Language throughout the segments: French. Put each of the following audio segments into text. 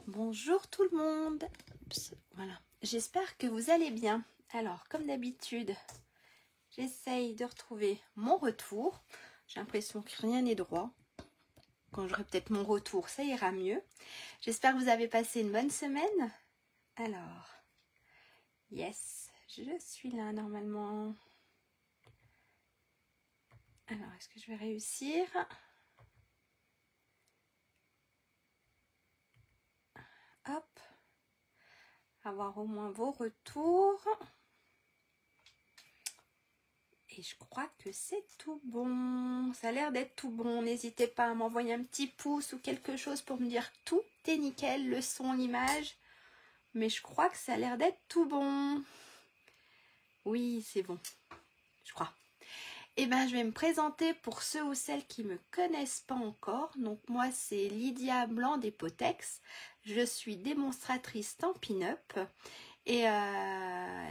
Bonjour tout le monde. Voilà, j'espère que vous allez bien. Alors, comme d'habitude, j'essaye de retrouver mon retour. J'ai l'impression que rien n'est droit. Quand j'aurai peut-être mon retour, ça ira mieux. J'espère que vous avez passé une bonne semaine. Alors, yes, je suis là normalement. Alors, est-ce que je vais réussir ? Hop, avoir au moins vos retours. Et je crois que c'est tout bon. Ça a l'air d'être tout bon. N'hésitez pas à m'envoyer un petit pouce ou quelque chose pour me dire que tout est nickel, le son, l'image. Mais je crois que ça a l'air d'être tout bon. Oui, c'est bon. Je crois. Eh bien, je vais me présenter pour ceux ou celles qui ne me connaissent pas encore. Donc, moi, c'est Lydia Blanc des Potex. Je suis démonstratrice Stampin' Up. Et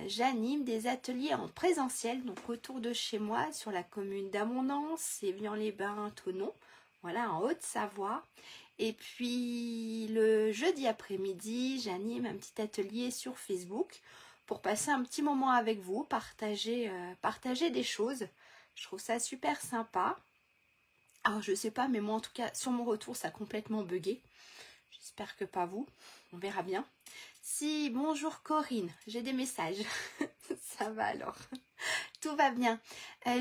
j'anime des ateliers en présentiel, donc autour de chez moi, sur la commune d'Amondance, Évian-les-Bains, Thonon, voilà, en Haute-Savoie. Et puis, le jeudi après-midi, j'anime un petit atelier sur Facebook pour passer un petit moment avec vous, partager des choses. Je trouve ça super sympa. Alors, je sais pas, mais moi, en tout cas, sur mon retour, ça a complètement bugué. J'espère que pas vous. On verra bien. Si, bonjour Corinne, j'ai des messages. Ça va alors. Tout va bien.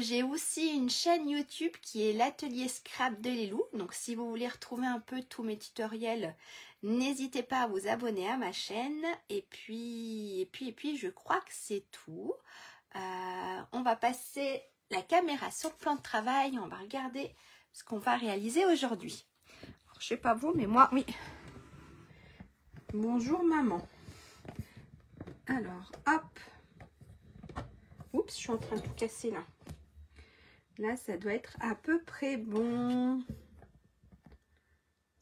J'ai aussi une chaîne YouTube qui est l'atelier Scrap de Lilou. Donc, si vous voulez retrouver un peu tous mes tutoriels, n'hésitez pas à vous abonner à ma chaîne. Et puis, je crois que c'est tout. On va passer la caméra sur le plan de travail. On va regarder ce qu'on va réaliser aujourd'hui. Je sais pas vous, mais moi, oui. Bonjour maman. Alors, hop. Oups, je suis en train de tout casser là. Là, ça doit être à peu près bon.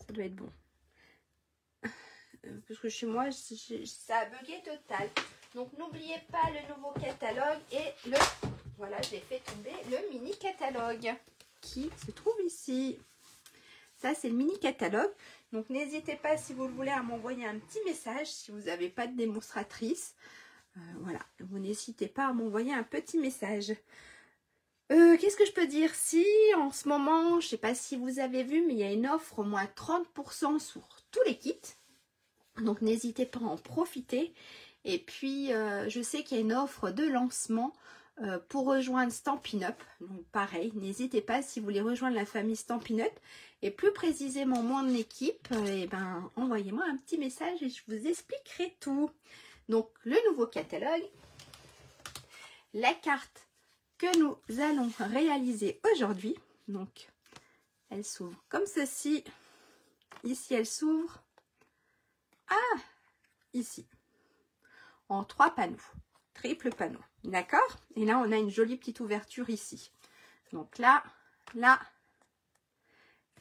Ça doit être bon. Parce que chez moi, ça a bugué total. Donc, n'oubliez pas le nouveau catalogue et le... Voilà, j'ai fait tomber le mini catalogue qui se trouve ici. Ça, c'est le mini catalogue. Donc, n'hésitez pas, si vous le voulez, à m'envoyer un petit message si vous n'avez pas de démonstratrice. Voilà, vous n'hésitez pas à m'envoyer un petit message. Qu'est-ce que je peux dire? Si, en ce moment, je ne sais pas si vous avez vu, mais il y a une offre au moins 30% sur tous les kits. Donc, n'hésitez pas à en profiter. Et puis, je sais qu'il y a une offre de lancement pour rejoindre Stampin' Up. Donc, pareil, n'hésitez pas si vous voulez rejoindre la famille Stampin' Up. Et plus précisément, mon équipe, envoyez-moi un petit message et je vous expliquerai tout. Donc, le nouveau catalogue, la carte que nous allons réaliser aujourd'hui. Donc, elle s'ouvre comme ceci. Ici, elle s'ouvre. Ah, ici. En 3 panneaux. Triple panneau. D'accord? Et là, on a une jolie petite ouverture ici. Donc là, là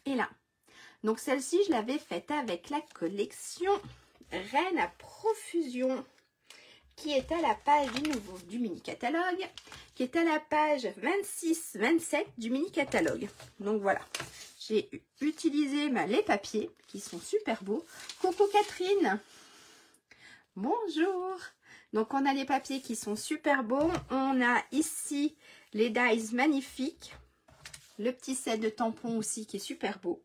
et là. Donc, celle-ci, je l'avais faite avec la collection Reine à profusion, qui est à la page du mini catalogue, qui est à la page 26-27 du mini catalogue. Donc voilà, j'ai utilisé les papiers qui sont super beaux. Coucou Catherine, bonjour. Donc on a les papiers qui sont super beaux. On a ici les dies magnifiques, le petit set de tampons aussi qui est super beau.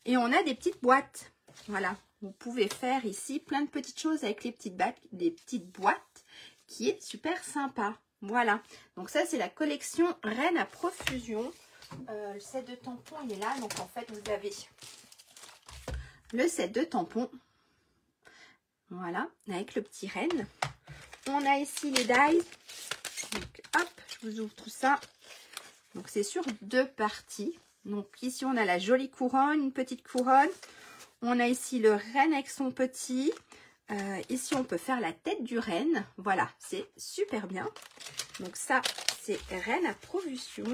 Et on a des petites boîtes, voilà. Vous pouvez faire ici plein de petites choses avec les petites boîtes qui est super sympa. Voilà. Donc ça, c'est la collection Reine à profusion. Le set de tampons, il est là. Donc en fait, vous avez le set de tampons. Voilà. Avec le petit Reine. On a ici les dies. Donc hop, je vous ouvre tout ça. Donc c'est sur 2 parties. Donc ici, on a la jolie couronne, une petite couronne. On a ici le renne avec son petit. Ici, on peut faire la tête du renne. Voilà, c'est super bien. Donc ça, c'est Reine à profusion.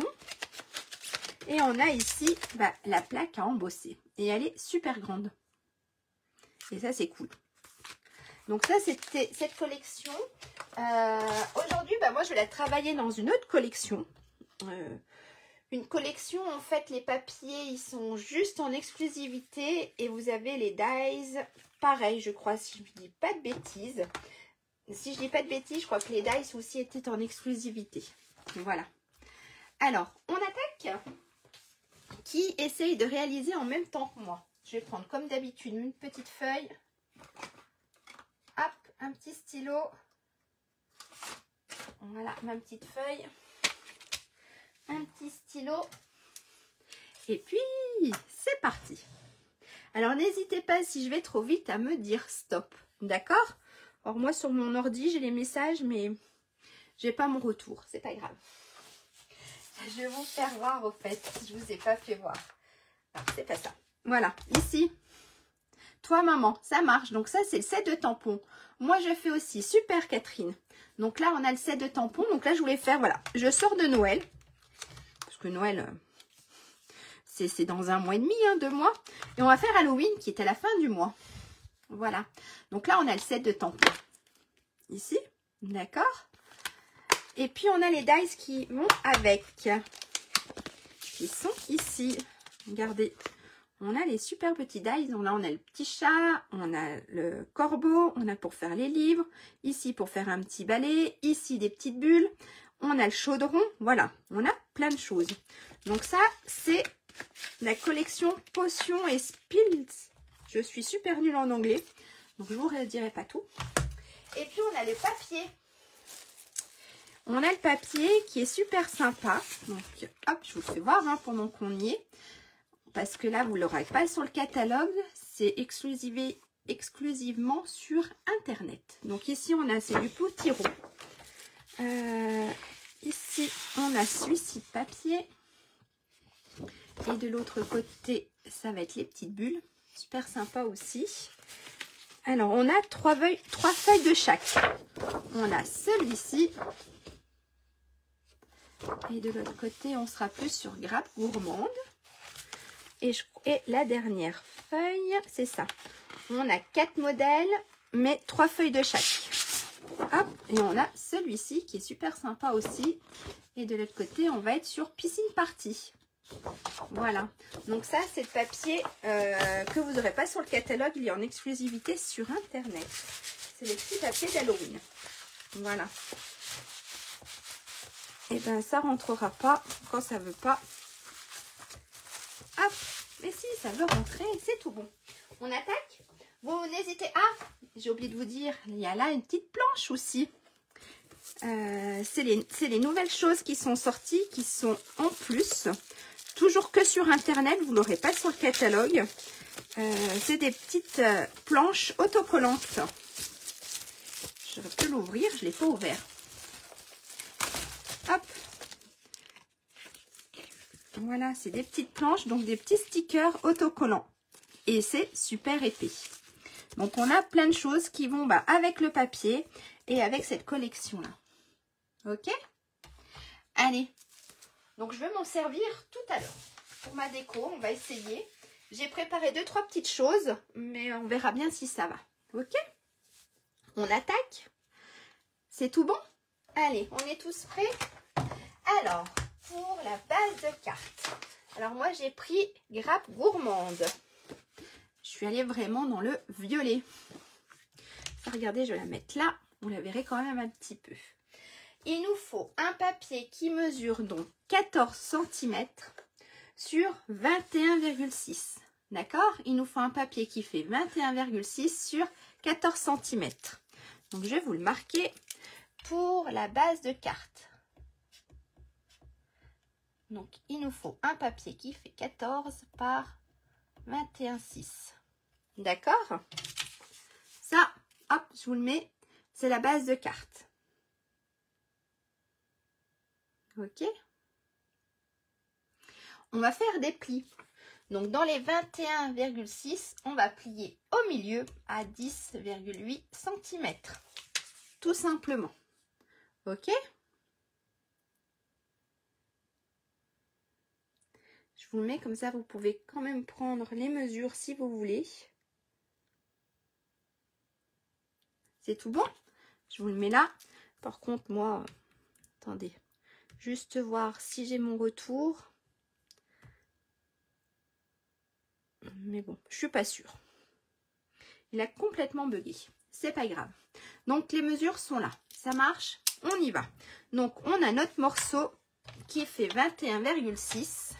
Et on a ici la plaque à embosser. Et elle est super grande. Et ça, c'est cool. Donc ça, c'était cette collection. Aujourd'hui, moi, je vais la travailler dans une autre collection. une collection. En fait, les papiers, ils sont juste en exclusivité. Et vous avez les dies, pareil, je crois, si je ne dis pas de bêtises. Si je dis pas de bêtises, je crois que les dies aussi étaient en exclusivité. Voilà. Alors, on attaque. Qui essaye de réaliser en même temps que moi? Je vais prendre comme d'habitude une petite feuille. Hop, un petit stylo. Voilà, ma petite feuille. Un petit stylo. Et puis, c'est parti. Alors, n'hésitez pas, si je vais trop vite, à me dire stop. D'accord? Alors, moi, sur mon ordi, j'ai les messages, mais j'ai pas mon retour. C'est pas grave. Je vais vous faire voir, au fait. Je vous ai pas fait voir. C'est pas ça. Voilà, ici. Toi, maman, ça marche. Donc, ça, c'est le set de tampons. Moi, je fais aussi. Super, Catherine. Donc là, on a le set de tampons. Donc là, je voulais faire, voilà. Je sors de Noël. Parce que Noël, c'est dans 1 mois et demi, hein, 2 mois. Et on va faire Halloween qui est à la fin du mois. Voilà. Donc là, on a le set de tampons. Ici. D'accord. Et puis, on a les dies qui vont avec. Qui sont ici. Regardez. On a les super petits dies. Là, on a le petit chat. On a le corbeau. On a pour faire les livres. Ici, pour faire un petit balai. Ici, des petites bulles. On a le chaudron. Voilà. On a plein de choses. Donc ça, c'est la collection potions et spills. Je suis super nulle en anglais. Donc, je ne vous redirai pas tout. Et puis, on a le papier. On a le papier qui est super sympa. Donc, hop, je vous le fais voir hein, pendant qu'on y est. Parce que là, vous ne l'aurez pas sur le catalogue. C'est exclusivement sur Internet. Donc, ici, on a, c'est du potiron. Ici, on a celui-ci de papier. Et de l'autre côté, ça va être les petites bulles. Super sympa aussi. Alors, on a 3 feuilles de chaque. On a celui-ci. Et de l'autre côté, on sera plus sur grappe gourmande. Et la dernière feuille, c'est ça. On a 4 modèles, mais 3 feuilles de chaque. Hop, et on a celui-ci qui est super sympa aussi. Et de l'autre côté, on va être sur piscine party. Voilà. Donc ça, c'est le papier que vous n'aurez pas sur le catalogue. Il est en exclusivité sur Internet. C'est le petit papier d'Halloween. Voilà. Et bien, ça rentrera pas quand ça veut pas. Hop. Mais si, ça veut rentrer. C'est tout bon. On attaque. Vous n'hésitez. Ah, j'ai oublié de vous dire, il y a là une petite planche aussi. C'est les nouvelles choses qui sont sorties, qui sont en plus. Toujours que sur Internet, vous ne l'aurez pas sur le catalogue. C'est des petites planches autocollantes. Je peux l'ouvrir, je ne l'ai pas ouvert. Hop. Voilà, c'est des petites planches, donc des petits stickers autocollants. Et c'est super épais. Donc, on a plein de choses qui vont avec le papier et avec cette collection-là. Ok? Allez. Donc, je vais m'en servir tout à l'heure. Pour ma déco, on va essayer. J'ai préparé 2-3 petites choses, mais on verra bien si ça va. Ok? On attaque? C'est tout bon? Allez, on est tous prêts? Alors, pour la base de cartes. Alors, moi, j'ai pris grappe gourmande. Je suis allée vraiment dans le violet. Regardez, je vais la mettre là. Vous la verrez quand même un petit peu. Il nous faut un papier qui mesure donc 14 cm sur 21,6. D'accord? Il nous faut un papier qui fait 21,6 sur 14 cm. Donc, je vais vous le marquer pour la base de carte. Donc, il nous faut un papier qui fait 14 par 21,6. D'accord? Ça, hop, je vous le mets. C'est la base de carte. Ok? On va faire des plis. Donc, dans les 21,6, on va plier au milieu à 10,8 cm. Tout simplement. Ok? Je vous le mets comme ça, vous pouvez quand même prendre les mesures si vous voulez. C'est tout bon? Je vous le mets là. Par contre, moi, attendez, juste voir si j'ai mon retour. Mais bon, je suis pas sûre. Il a complètement bugué. C'est pas grave. Donc, les mesures sont là. Ça marche? On y va. Donc, on a notre morceau qui fait 21,6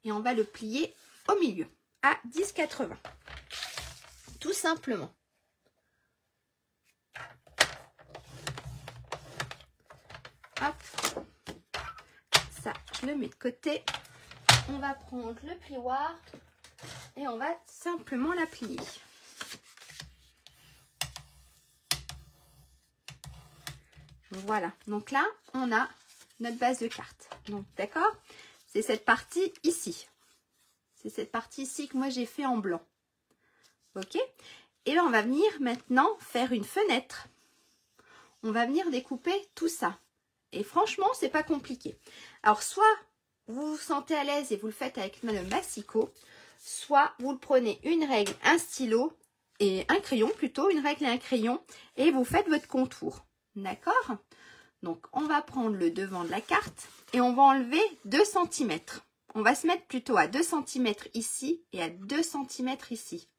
et on va le plier au milieu à 10,80. Tout simplement. Hop. Ça, je le mets de côté. On va prendre le plioir et on va simplement la plier. Voilà. Donc là, on a notre base de carte. Donc, d'accord? C'est cette partie ici. C'est cette partie ici que moi j'ai fait en blanc. Ok? Et là, on va venir maintenant faire une fenêtre. On va venir découper tout ça. Et franchement, c'est pas compliqué. Alors, soit vous vous sentez à l'aise et vous le faites avec le massicot, soit vous le prenez une règle, un stylo et un crayon plutôt, une règle et un crayon, et vous faites votre contour. D'accord? Donc, on va prendre le devant de la carte et on va enlever 2 cm. On va se mettre plutôt à 2 cm ici et à 2 cm ici.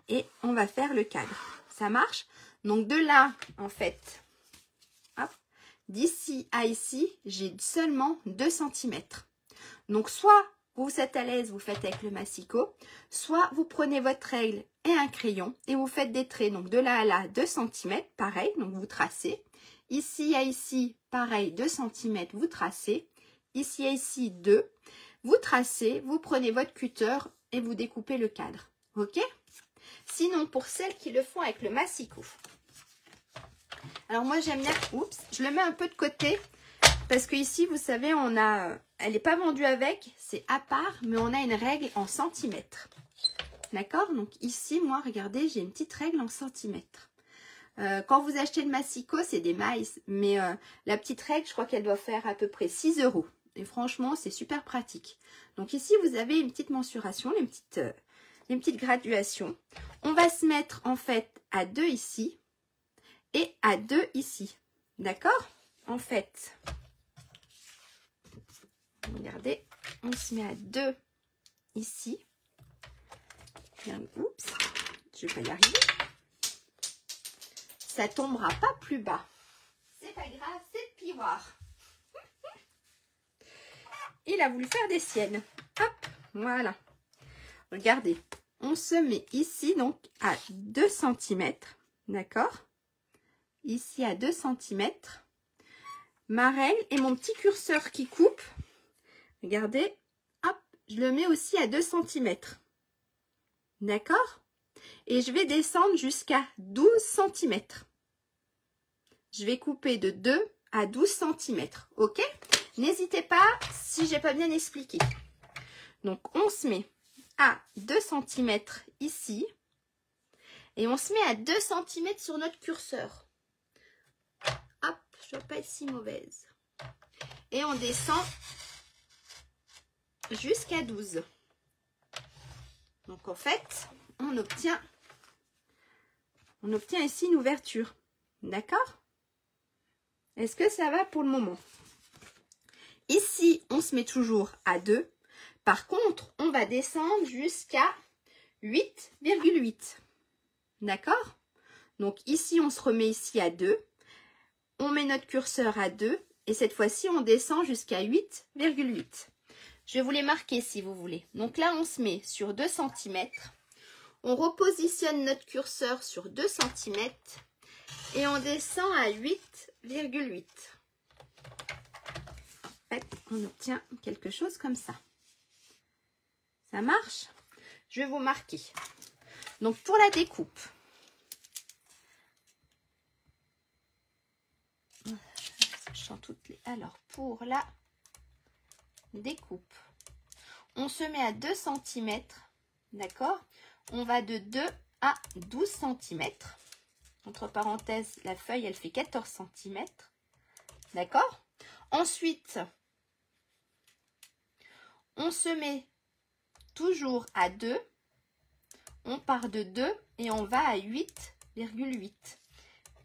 Et on va faire le cadre. Ça marche? Donc, de là, en fait, d'ici à ici, j'ai seulement 2 cm. Donc, soit vous êtes à l'aise, vous faites avec le massicot, soit vous prenez votre règle et un crayon et vous faites des traits. Donc, de là à là, 2 cm, pareil, donc vous tracez. Ici à ici, pareil, 2 cm, vous tracez. Ici à ici, 2. Vous tracez, vous prenez votre cutter et vous découpez le cadre. Ok? Sinon, pour celles qui le font avec le massicot. Alors moi, j'aime bien... Oups, je le mets un peu de côté. Parce que ici, vous savez, on a... Elle n'est pas vendue avec, c'est à part, mais on a une règle en centimètres. D'accord? Donc ici, moi, regardez, j'ai une petite règle en centimètres. Quand vous achetez le massicot, c'est des miles. Mais la petite règle, je crois qu'elle doit faire à peu près 6 €. Et franchement, c'est super pratique. Donc ici, vous avez une petite mensuration, les petites graduations. On va se mettre en fait à 2 ici et à 2 ici. D'accord? En fait, regardez, on se met à 2 ici. Oups, je vais pas y arriver. Ça tombera pas plus bas. C'est pas grave, c'est le plioir. Il a voulu faire des siennes. Hop, voilà. Regardez, on se met ici donc à 2 cm. D'accord? Ici à 2 cm. Ma règle et mon petit curseur qui coupe. Regardez, hop, je le mets aussi à 2 cm. D'accord? Et je vais descendre jusqu'à 12 cm. Je vais couper de 2 à 12 cm. Ok? N'hésitez pas si j'ai pas bien expliqué. Donc, on se met à 2 cm ici. Et on se met à 2 cm sur notre curseur. Hop, je ne dois pas être si mauvaise. Et on descend jusqu'à 12. Donc, en fait, on obtient ici une ouverture. D'accord? Est-ce que ça va pour le moment? Ici, on se met toujours à 2. Par contre, on va descendre jusqu'à 8,8. D'accord? Donc ici, on se remet ici à 2. On met notre curseur à 2. Et cette fois-ci, on descend jusqu'à 8,8. Je vais vous les marquer si vous voulez. Donc là, on se met sur 2 cm. On repositionne notre curseur sur 2 cm. Et on descend à 8,8. En fait, on obtient quelque chose comme ça. Ça marche? Je vais vous marquer. Donc, pour la découpe, alors, pour la découpe, on se met à 2 cm. D'accord? On va de 2 à 12 cm. Entre parenthèses, la feuille, elle fait 14 cm. D'accord? Ensuite, on se met toujours à 2. On part de 2 et on va à 8,8.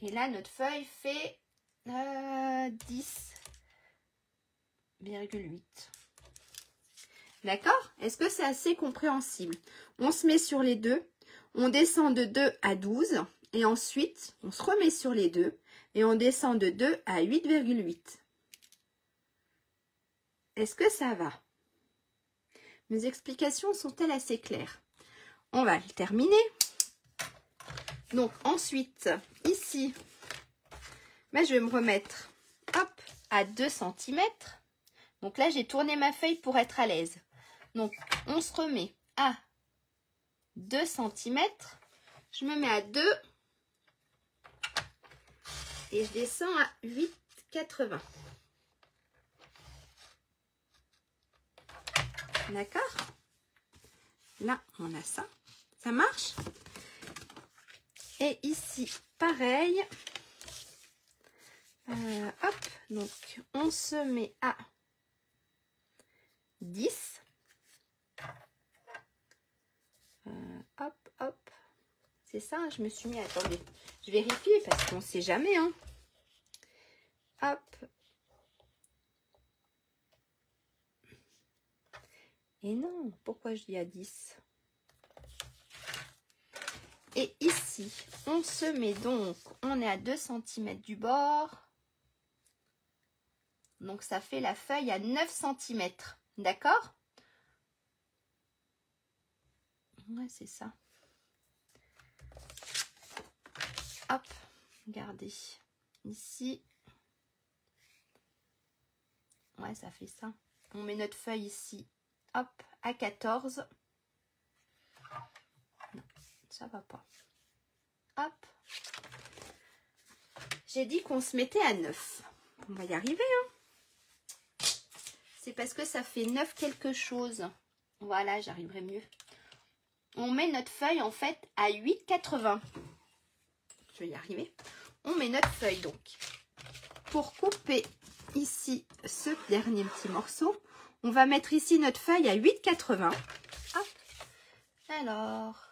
Et là, notre feuille fait 10,8. D'accord? Est-ce que c'est assez compréhensible? On se met sur les deux, on descend de 2 à 12 et ensuite on se remet sur les deux et on descend de 2 à 8,8. Est-ce que ça va? Mes explications sont-elles assez claires? On va le terminer. Donc ensuite, ici, ben, je vais me remettre hop, à 2 cm. Donc là, j'ai tourné ma feuille pour être à l'aise. Donc, on se remet à 2 cm. Je me mets à 2 et je descends à 8,80. D'accord? Là, on a ça. Ça marche? Et ici, pareil. Hop, donc on se met à 10. Hop, hop. C'est ça, je me suis mis... Attendez, je vérifie parce qu'on ne sait jamais. Hein. Hop. Et non, pourquoi je dis à 10? Et ici, on se met donc... On est à 2 cm du bord. Donc, ça fait la feuille à 9 cm. D'accord? Ouais, c'est ça. Hop, regardez. Ici. Ouais, ça fait ça. On met notre feuille ici. Hop, à 14. Non, ça va pas. Hop. J'ai dit qu'on se mettait à 9. On va y arriver, hein. C'est parce que ça fait 9 quelque chose. Voilà, j'arriverai mieux. On met notre feuille en fait à 8,80. Je vais y arriver. On met notre feuille donc. Pour couper ici ce dernier petit morceau, on va mettre ici notre feuille à 8,80. Hop. Alors,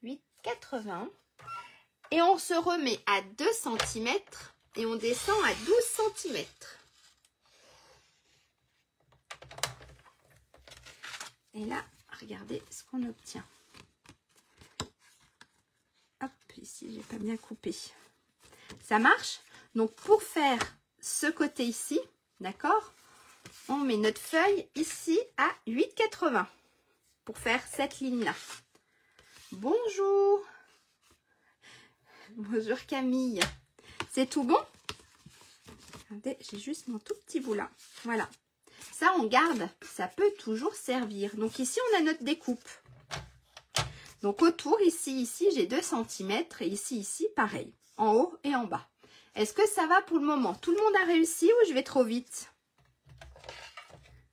8,80. Et on se remet à 2 cm et on descend à 12 cm. Et là, regardez ce qu'on obtient. Hop, ici, j'ai pas bien coupé. Ça marche? Donc, pour faire ce côté ici, d'accord, on met notre feuille ici à 8,80 pour faire cette ligne-là. Bonjour! Bonjour Camille. C'est tout bon? Regardez, j'ai juste mon tout petit bout là. Voilà. Ça, on garde. Ça peut toujours servir. Donc ici, on a notre découpe. Donc autour, ici, j'ai 2 cm. Et ici, pareil. En haut et en bas. Est-ce que ça va pour le moment? Tout le monde a réussi ou je vais trop vite?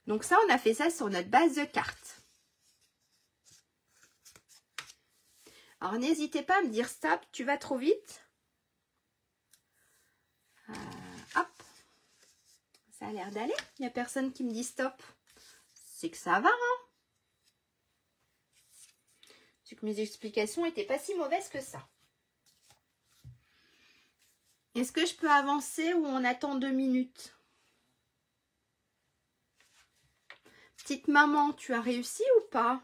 Donc ça, on a fait ça sur notre base de carte. Alors, n'hésitez pas à me dire stop, tu vas trop vite. Hop. Ça a l'air d'aller. Il n'y a personne qui me dit stop. C'est que ça va, hein? C'est que mes explications n'étaient pas si mauvaises que ça. Est-ce que je peux avancer ou on attend 2 minutes? Petite maman, tu as réussi ou pas?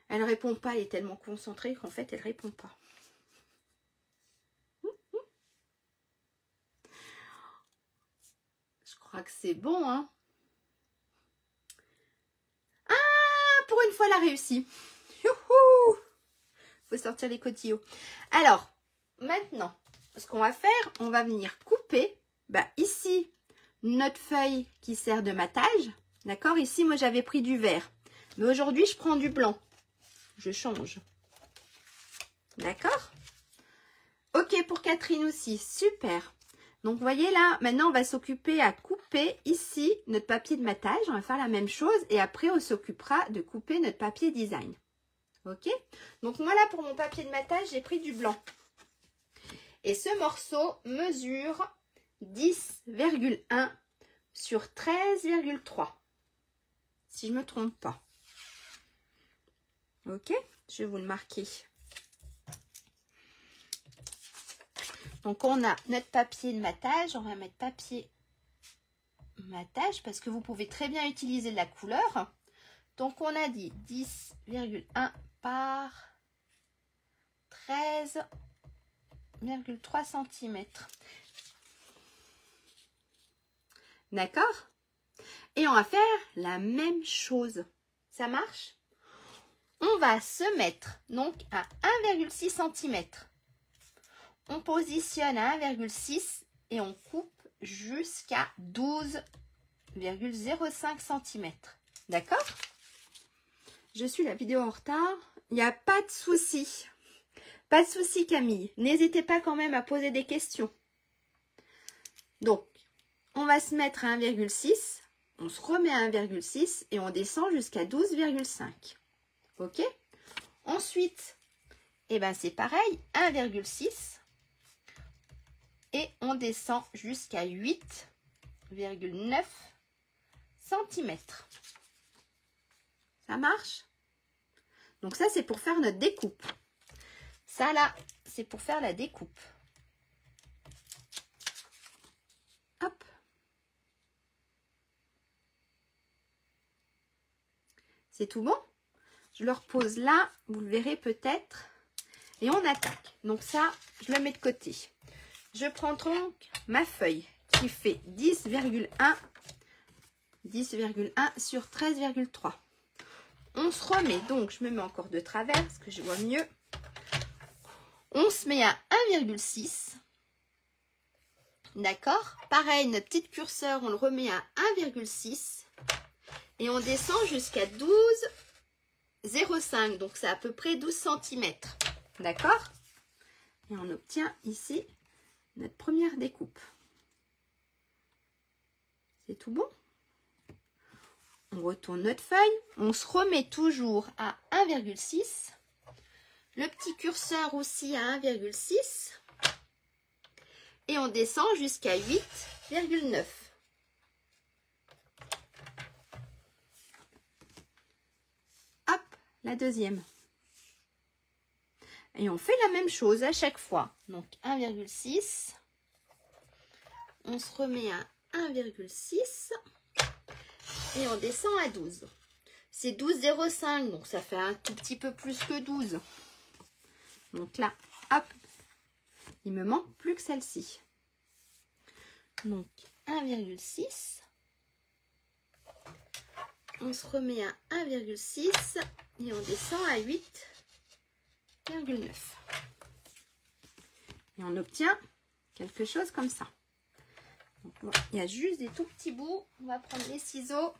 Elle répond pas, elle est tellement concentrée qu'en fait, elle répond pas. Je crois que c'est bon, hein? Ah, pour une fois, elle a réussi. Youhou! Faut sortir les cotillons. Alors, maintenant, ce qu'on va faire, on va venir couper, ici, notre feuille qui sert de matage. D'accord? Ici, moi, j'avais pris du vert. Mais aujourd'hui, je prends du blanc. Je change. D'accord? Ok pour Catherine aussi. Super. Donc, vous voyez là, maintenant, on va s'occuper à couper ici notre papier de matage. On va faire la même chose. Et après, on s'occupera de couper notre papier design. Ok? Donc, moi, là, pour mon papier de matage, j'ai pris du blanc. Et ce morceau mesure 10,1 sur 13,3. Si je ne me trompe pas. Ok? Je vais vous le marquer. Donc, on a notre papier de matage. On va mettre papier matage parce que vous pouvez très bien utiliser de la couleur. Donc, on a dit 10,1 par 13,3 cm. D'accord? Et on va faire la même chose. Ça marche? On va se mettre donc à 1,6 cm. On positionne à 1,6 et on coupe jusqu'à 12,05 cm. D'accord? Je suis la vidéo en retard. Il n'y a pas de souci. Pas de souci, Camille. N'hésitez pas quand même à poser des questions. Donc, on va se mettre à 1,6. On se remet à 1,6 et on descend jusqu'à 12,5. Ok? Ensuite, eh ben c'est pareil, 1,6. Et on descend jusqu'à 8,9 cm. Ça marche? Donc ça, c'est pour faire notre découpe. Ça, là, c'est pour faire la découpe. Hop. C'est tout bon? Je le repose là, vous le verrez peut-être. Et on attaque. Donc ça, je le mets de côté. Je prends donc ma feuille qui fait 10,1 sur 13,3. On se remet, donc je me mets encore de travers parce que je vois mieux. On se met à 1,6. D'accord? Pareil, notre petit curseur, on le remet à 1,6. Et on descend jusqu'à 12,05. Donc c'est à peu près 12 cm. D'accord? Et on obtient ici notre première découpe. C'est tout bon? On retourne notre feuille. On se remet toujours à 1,6. Le petit curseur aussi à 1,6. Et on descend jusqu'à 8,9. Hop, la deuxième. Et on fait la même chose à chaque fois. Donc 1,6. On se remet à 1,6. Et on descend à 12. C'est 12,05. Donc ça fait un tout petit peu plus que 12. Donc là, hop. Il me manque plus que celle-ci. Donc 1,6. On se remet à 1,6. Et on descend à 8,9. Et on obtient quelque chose comme ça. Donc, bon, il y a juste des tout petits bouts. On va prendre les ciseaux.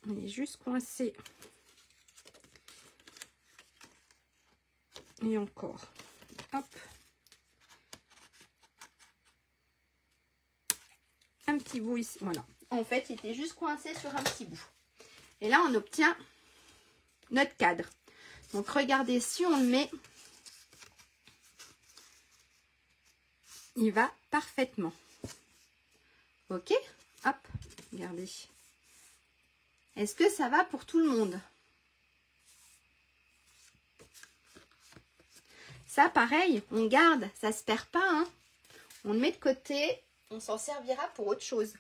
On est juste coincé. Et encore. Hop. Un petit bout ici. Voilà. En fait, il était juste coincé sur un petit bout. Et là, on obtient notre cadre. Donc, regardez, si on le met, il va parfaitement. Ok? Hop, regardez. Est-ce que ça va pour tout le monde? Ça, pareil, on garde, ça se perd pas. Hein. On le met de côté, on s'en servira pour autre chose.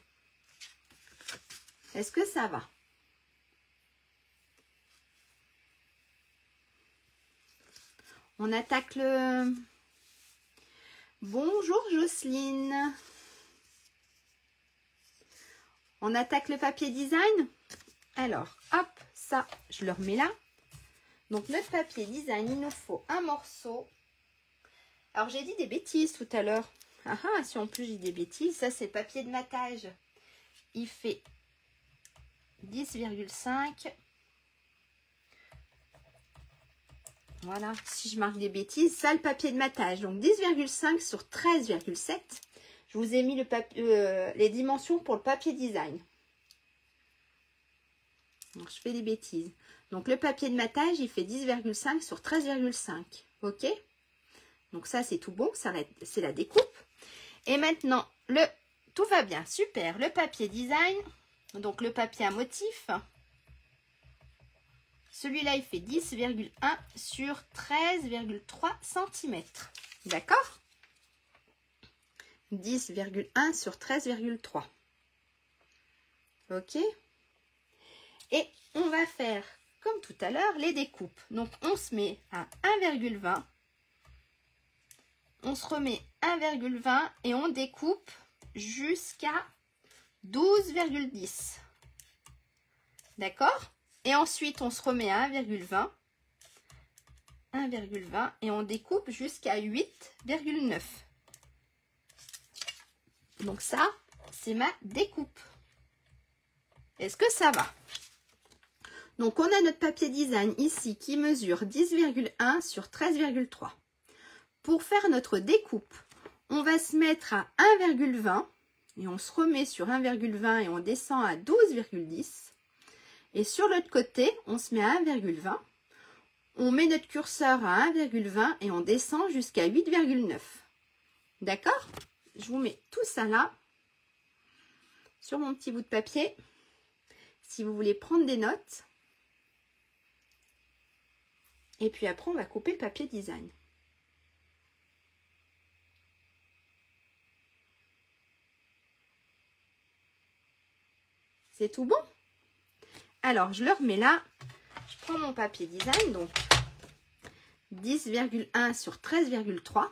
Est-ce que ça va? On attaque le... Bonjour Jocelyne. On attaque le papier design. Alors, hop, ça, je le remets là. Donc, notre papier design, il nous faut un morceau. Alors, j'ai dit des bêtises tout à l'heure. Ah ah, si en plus j'ai des bêtises, ça c'est papier de matage. Il fait 10,5. Voilà, si je marque des bêtises, ça le papier de matage. Donc 10,5 sur 13,7. Je vous ai mis les dimensions pour le papier design. Donc je fais des bêtises. Donc le papier de matage, il fait 10,5 sur 13,5. Ok? Donc ça c'est tout bon, c'est la découpe. Et maintenant, tout va bien, super. Le papier design, donc le papier à motif. Celui-là, il fait 10,1 sur 13,3 cm. D'accord? 10,1 sur 13,3. Ok? Et on va faire, comme tout à l'heure, les découpes. Donc, on se met à 1,20. On se remet 1,20 et on découpe jusqu'à 12,10. D'accord? Et ensuite, on se remet à 1,20. 1,20 et on découpe jusqu'à 8,9. Donc ça, c'est ma découpe. Est-ce que ça va? Donc on a notre papier design ici qui mesure 10,1 sur 13,3. Pour faire notre découpe, on va se mettre à 1,20 et on se remet sur 1,20 et on descend à 12,10. Et sur l'autre côté, on se met à 1,20. On met notre curseur à 1,20 et on descend jusqu'à 8,9. D'accord? Je vous mets tout ça là, sur mon petit bout de papier, si vous voulez prendre des notes. Et puis après, on va couper le papier design. C'est tout bon? Alors, je le remets là. Je prends mon papier design, donc 10,1 sur 13,3.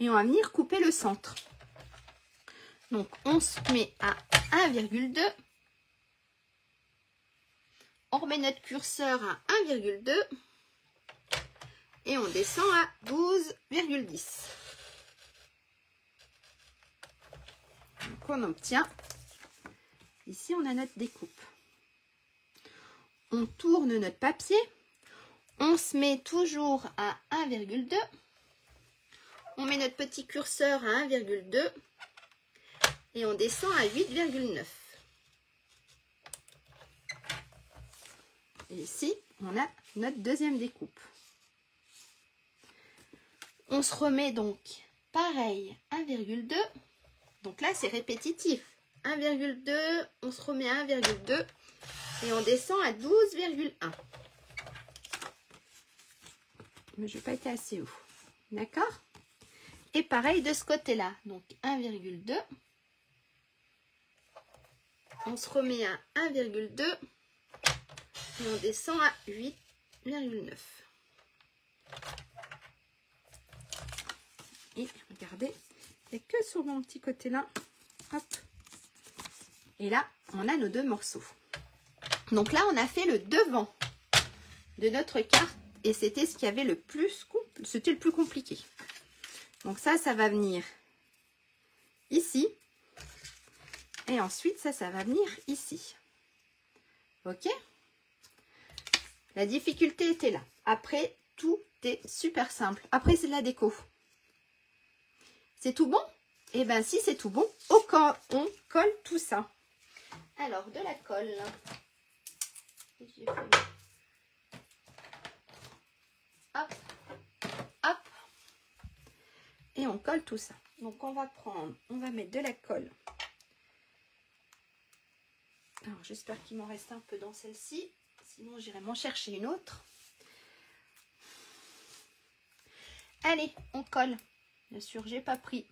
Et on va venir couper le centre. Donc, on se met à 1,2. On remet notre curseur à 1,2. Et on descend à 12,10. Donc, on obtient. Ici, on a notre découpe. On tourne notre papier. On se met toujours à 1,2. On met notre petit curseur à 1,2. Et on descend à 8,9. Et ici, on a notre deuxième découpe. On se remet donc pareil, 1,2. Donc là, c'est répétitif. 1,2, on se remet à 1,2 et on descend à 12,1. Mais je n'ai pas été assez haut. D'accord? Et pareil de ce côté-là. Donc 1,2. On se remet à 1,2 et on descend à 8,9. Et regardez, il n'y a que sur mon petit côté là. Hop. Et là, on a nos deux morceaux. Donc là, on a fait le devant de notre carte. Et c'était ce qui avait le plus, c'était le plus compliqué. Donc ça va venir ici. Et ensuite, ça va venir ici. Ok? La difficulté était là. Après, tout est super simple. Après, c'est de la déco. C'est tout bon? Eh bien, si c'est tout bon, on colle tout ça. Alors, de la colle. Hop, hop. Et on colle tout ça. Donc, on va mettre de la colle. Alors, j'espère qu'il m'en reste un peu dans celle-ci. Sinon, j'irai m'en chercher une autre. Allez, on colle. Bien sûr, j'ai pas pris.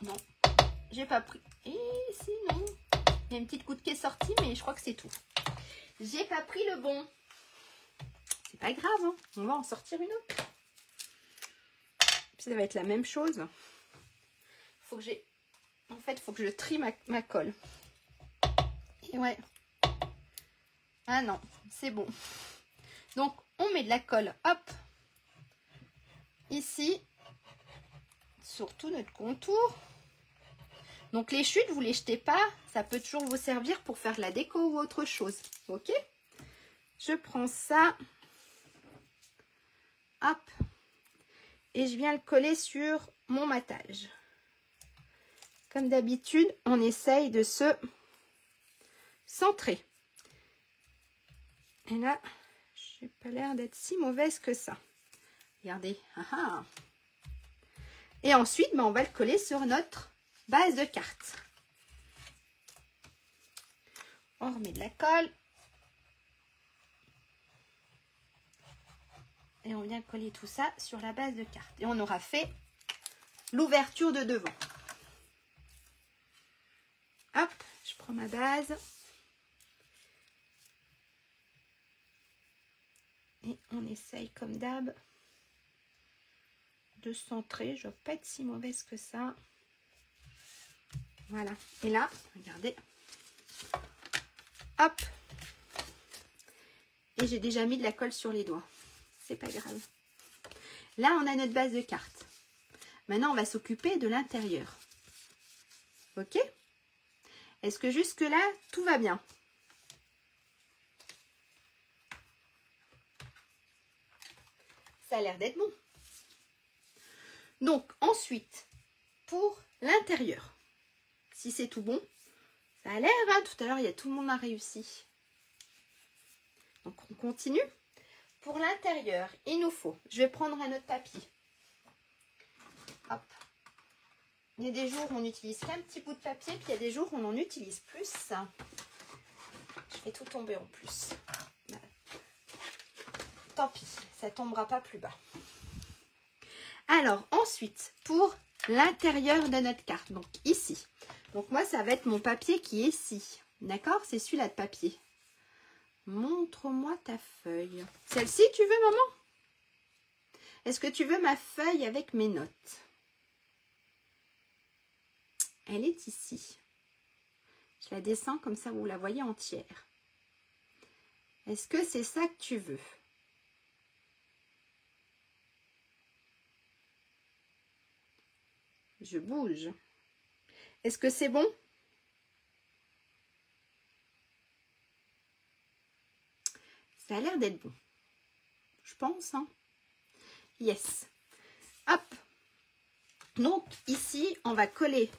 Non, j'ai pas pris. Et sinon, il y a une petite goutte qui est sortie, mais je crois que c'est tout. J'ai pas pris le bon. C'est pas grave, hein. On va en sortir une autre. Puis ça va être la même chose. Faut que j'ai... En fait, il faut que je trie ma colle. Et ouais. Ah non, c'est bon. Donc, on met de la colle, hop, ici, sur tout notre contour. Donc, les chutes, vous les jetez pas. Ça peut toujours vous servir pour faire de la déco ou autre chose. Ok? Je prends ça. Hop. Et je viens le coller sur mon matage. Comme d'habitude, on essaye de se centrer. Et là, je n'ai pas l'air d'être si mauvaise que ça. Regardez. Ah. Et ensuite, on va le coller sur notre base de carte. On remet de la colle. Et on vient coller tout ça sur la base de carte. Et on aura fait l'ouverture de devant. Hop, je prends ma base. Et on essaye comme d'hab de centrer. Je ne vais pas être si mauvaise que ça. Voilà. Et là, regardez. Hop. Et j'ai déjà mis de la colle sur les doigts. C'est pas grave. Là, on a notre base de carte. Maintenant, on va s'occuper de l'intérieur. Ok? Est-ce que jusque-là, tout va bien? Ça a l'air d'être bon. Donc, ensuite, pour l'intérieur, si c'est tout bon, ça a l'air, hein, tout à l'heure, il y a tout le monde a réussi. Donc, on continue. Pour l'intérieur, il nous faut, je vais prendre un autre papier. Hop. Il y a des jours où on n'utilise qu'un petit bout de papier, puis il y a des jours où on en utilise plus. Je fais tout tomber en plus. Tant pis, ça ne tombera pas plus bas. Alors, ensuite, pour l'intérieur de notre carte, donc ici. Donc moi, ça va être mon papier qui est ici. D'accord? C'est celui-là de papier. Montre-moi ta feuille. Celle-ci, tu veux, maman? Est-ce que tu veux ma feuille avec mes notes? Elle est ici. Je la descends comme ça, vous la voyez entière. Est-ce que c'est ça que tu veux? Je bouge. Est-ce que c'est bon? Ça a l'air d'être bon. Je pense, hein? Yes. Hop. Donc, ici, on va coller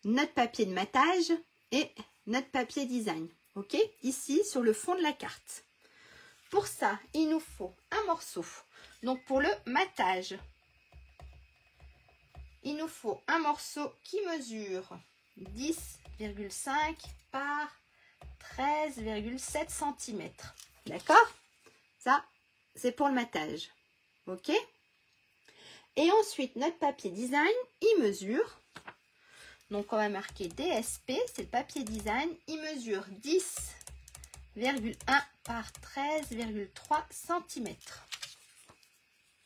notre papier de matage et notre papier design. Ok? Ici, sur le fond de la carte. Pour ça, il nous faut un morceau. Donc, pour le matage, il nous faut un morceau qui mesure 10,5 par 13,7 cm. D'accord? Ça, c'est pour le matage. Ok? Et ensuite, notre papier design, il mesure. Donc, on va marquer DSP, c'est le papier design. Il mesure 10,1 par 13,3 cm.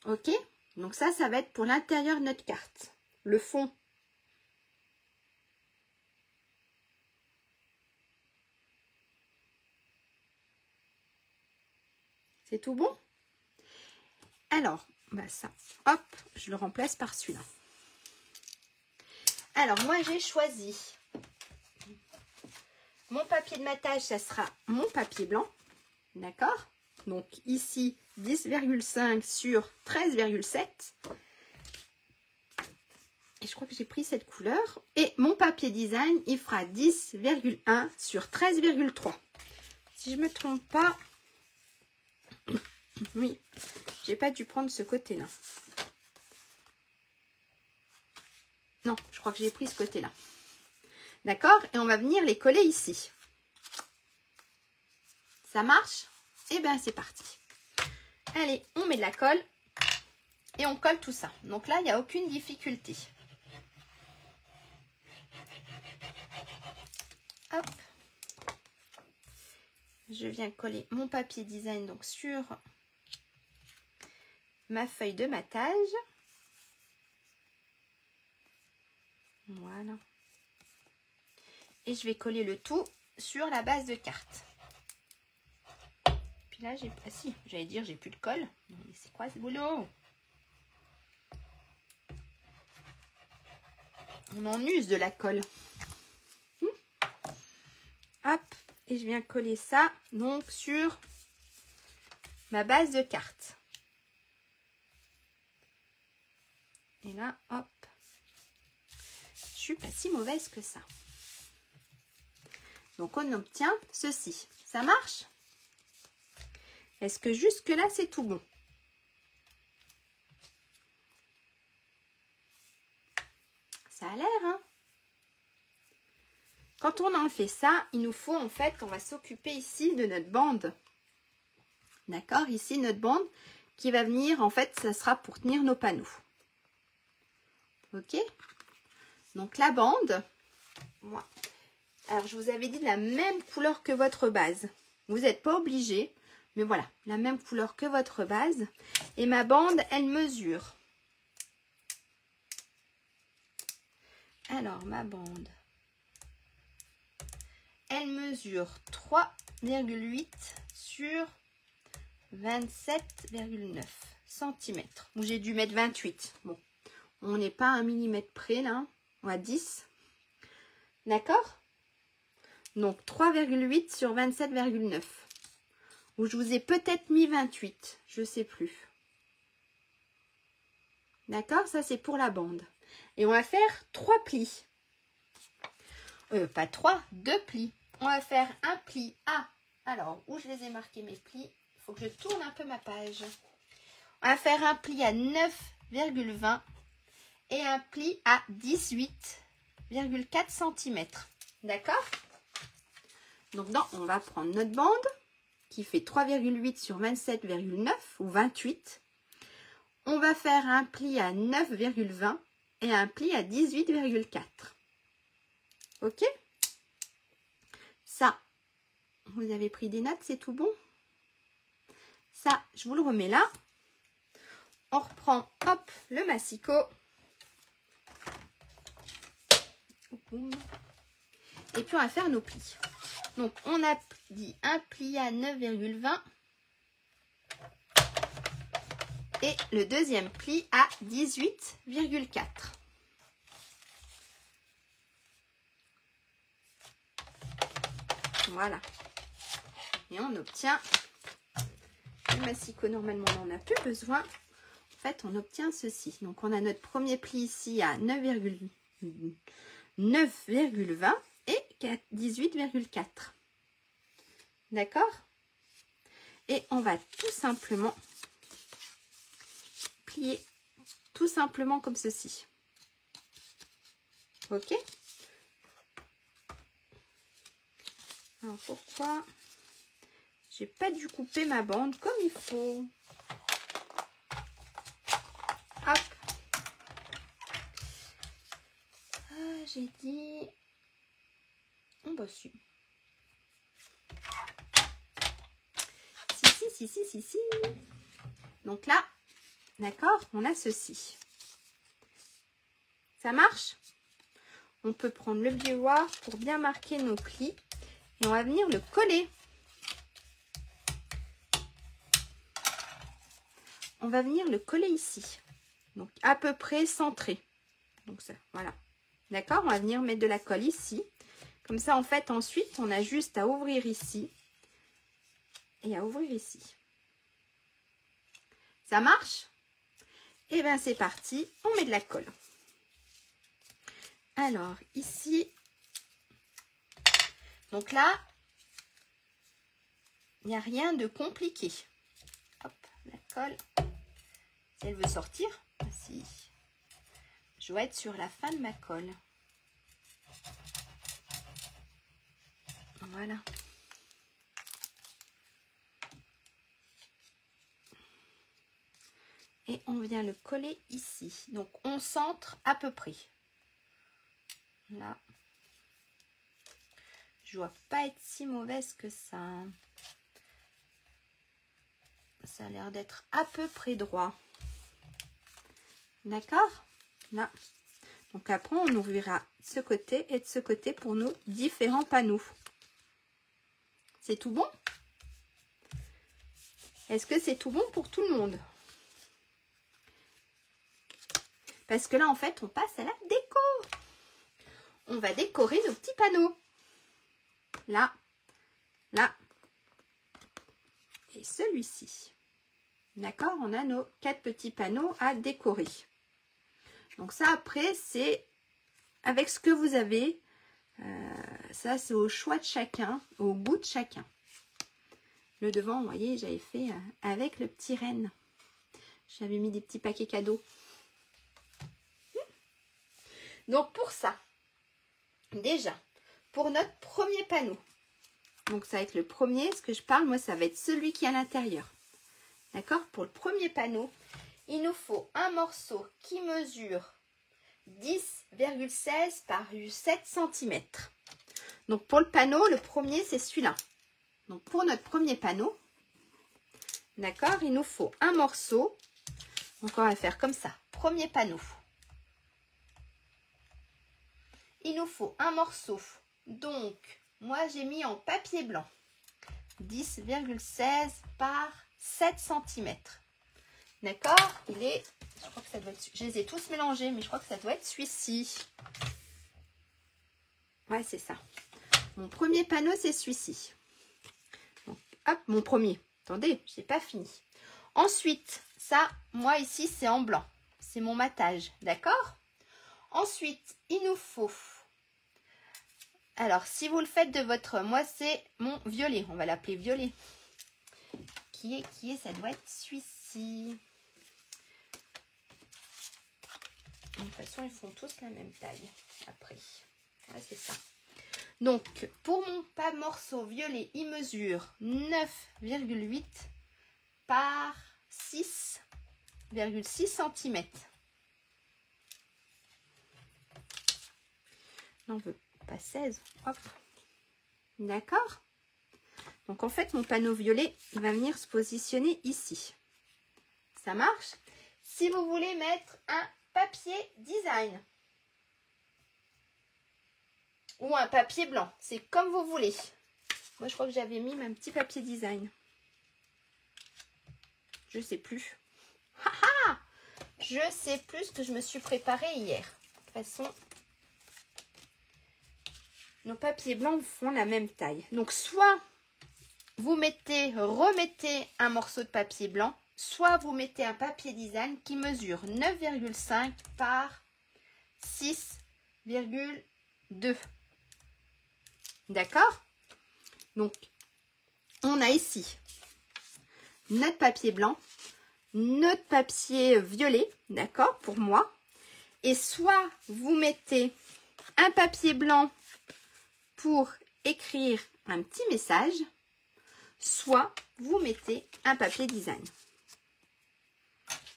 Ok? Donc, ça va être pour l'intérieur de notre carte. Le fond. C'est tout bon? Alors, bah ça, hop, je le remplace par celui-là. Alors, moi, j'ai choisi mon papier de matage, ça sera mon papier blanc. D'accord? Donc, ici, 10,5 sur 13,7. Et je crois que j'ai pris cette couleur. Et mon papier design, il fera 10,1 sur 13,3. Si je ne me trompe pas, oui, j'ai pas dû prendre ce côté-là. Non, je crois que j'ai pris ce côté-là. D'accord? Et on va venir les coller ici. Ça marche? Eh bien, c'est parti. Allez, on met de la colle et on colle tout ça. Donc là, il n'y a aucune difficulté. Hop. Je viens coller mon papier design donc sur ma feuille de matage. Voilà. Et je vais coller le tout sur la base de carte. Puis là, j'ai... Ah si, j'allais dire, j'ai plus de colle. Mais c'est quoi ce boulot? On en use de la colle. Hop. Et je viens coller ça donc sur ma base de carte. Et là, hop. Je suis pas si mauvaise que ça. Donc, on obtient ceci. Ça marche? Est-ce que jusque-là, c'est tout bon? Ça a l'air, hein? Quand on en fait ça, il nous faut en fait, on va s'occuper ici de notre bande. D'accord? Ici, notre bande qui va venir, en fait, ça sera pour tenir nos panneaux. Ok? Donc, la bande, moi. Alors, je vous avais dit la même couleur que votre base. Vous n'êtes pas obligé, mais voilà, la même couleur que votre base. Et ma bande, elle mesure. Alors, ma bande, elle mesure 3,8 sur 27,9 cm. Bon, j'ai dû mettre 28. Bon, on n'est pas à 1 mm près là, on à 10. D'accord? Donc 3,8 sur 27,9. Ou je vous ai peut-être mis 28, je ne sais plus. D'accord? Ça c'est pour la bande. Et on va faire 3 plis. Pas 3, 2 plis. On va faire un pli à... Alors, où je les ai marqués mes plis? Il faut que je tourne un peu ma page. On va faire un pli à 9,20 et un pli à 18,4 cm. D'accord? Donc, on va prendre notre bande qui fait 3,8 sur 27,9 ou 28. On va faire un pli à 9,20 et un pli à 18,4. Ok? Ça, vous avez pris des notes, c'est tout bon? Ça, je vous le remets là. On reprend, hop, le massicot. Et puis, on va faire nos plis. Donc, on a dit un pli à 9,20 et le deuxième pli à 18,4. Voilà. Et on obtient le massicot. Normalement, on n'en a plus besoin. En fait, on obtient ceci. Donc, on a notre premier pli ici à 9,20 et 18,4. D'accord? Et on va tout simplement plier tout simplement comme ceci. Ok? Alors, pourquoi j'ai pas dû couper ma bande comme il faut? Hop. Ah, j'ai dit... On bosse dessus. Si. Donc là, d'accord, on a ceci. Ça marche? On peut prendre le vieilloir pour bien marquer nos plis. Et on va venir le coller. On va venir le coller ici. Donc à peu près centré. Donc ça, voilà. D'accord? On va venir mettre de la colle ici. Comme ça, en fait, ensuite, on a juste à ouvrir ici. Et à ouvrir ici. Ça marche? Et bien, c'est parti. On met de la colle. Alors, ici... Donc là, il n'y a rien de compliqué. Hop, la colle. Si elle veut sortir, si je dois être sur la fin de ma colle. Voilà. Et on vient le coller ici. Donc, on centre à peu près. Là. Je ne dois pas être si mauvaise que ça. Ça a l'air d'être à peu près droit. D'accord? Là. Donc après, on ouvrira de ce côté et de ce côté pour nos différents panneaux. C'est tout bon? Est-ce que c'est tout bon pour tout le monde? Parce que là, en fait, on passe à la déco. On va décorer nos petits panneaux. Là, là et celui-ci. D'accord? On a nos 4 petits panneaux à décorer. Donc ça, après, c'est avec ce que vous avez. Ça, c'est au choix de chacun, au goût de chacun. Le devant, vous voyez, j'avais fait avec le petit renne. J'avais mis des petits paquets cadeaux. Donc, pour ça, déjà, pour notre premier panneau. Donc ça va être le premier, ce que je parle, moi ça va être celui qui est à l'intérieur. D'accord? Pour le premier panneau, il nous faut un morceau qui mesure 10,16 par 7 cm. Donc pour le panneau, le premier c'est celui-là. Donc pour notre premier panneau, d'accord, il nous faut un morceau. Donc on va faire comme ça. Premier panneau. Il nous faut un morceau. Donc moi j'ai mis en papier blanc. 10,16 par 7 cm. D'accord? Il est, je crois que ça doit être, je les ai tous mélangés, mais je crois que ça doit être celui-ci. Ouais, c'est ça. Mon premier panneau, c'est celui-ci. Donc, hop, mon premier. Attendez, je n'ai pas fini. Ensuite, ça, moi ici, c'est en blanc. C'est mon matage, d'accord? Ensuite, il nous faut... Alors, si vous le faites de votre... Moi, c'est mon violet. On va l'appeler violet. Qui est, ça doit être celui-ci. De toute façon, ils font tous la même taille après. Ouais, c'est ça. Donc, pour mon pas morceau violet, il mesure 9,8 par 6,6 cm. Non, on veut pas 16. Hop. D'accord? Donc, en fait, mon panneau violet, il va venir se positionner ici. Ça marche? Si vous voulez mettre un papier design ou un papier blanc, c'est comme vous voulez. Moi, je crois que j'avais mis un petit papier design. Je sais plus. Haha! Je sais plus ce que je me suis préparé hier. De toute façon, nos papiers blancs font la même taille. Donc, soit vous remettez un morceau de papier blanc, soit vous mettez un papier design qui mesure 9,5 par 6,2. D'accord? Donc, on a ici notre papier blanc, notre papier violet, d'accord, pour moi. Et soit vous mettez un papier blanc pour écrire un petit message, soit vous mettez un papier design.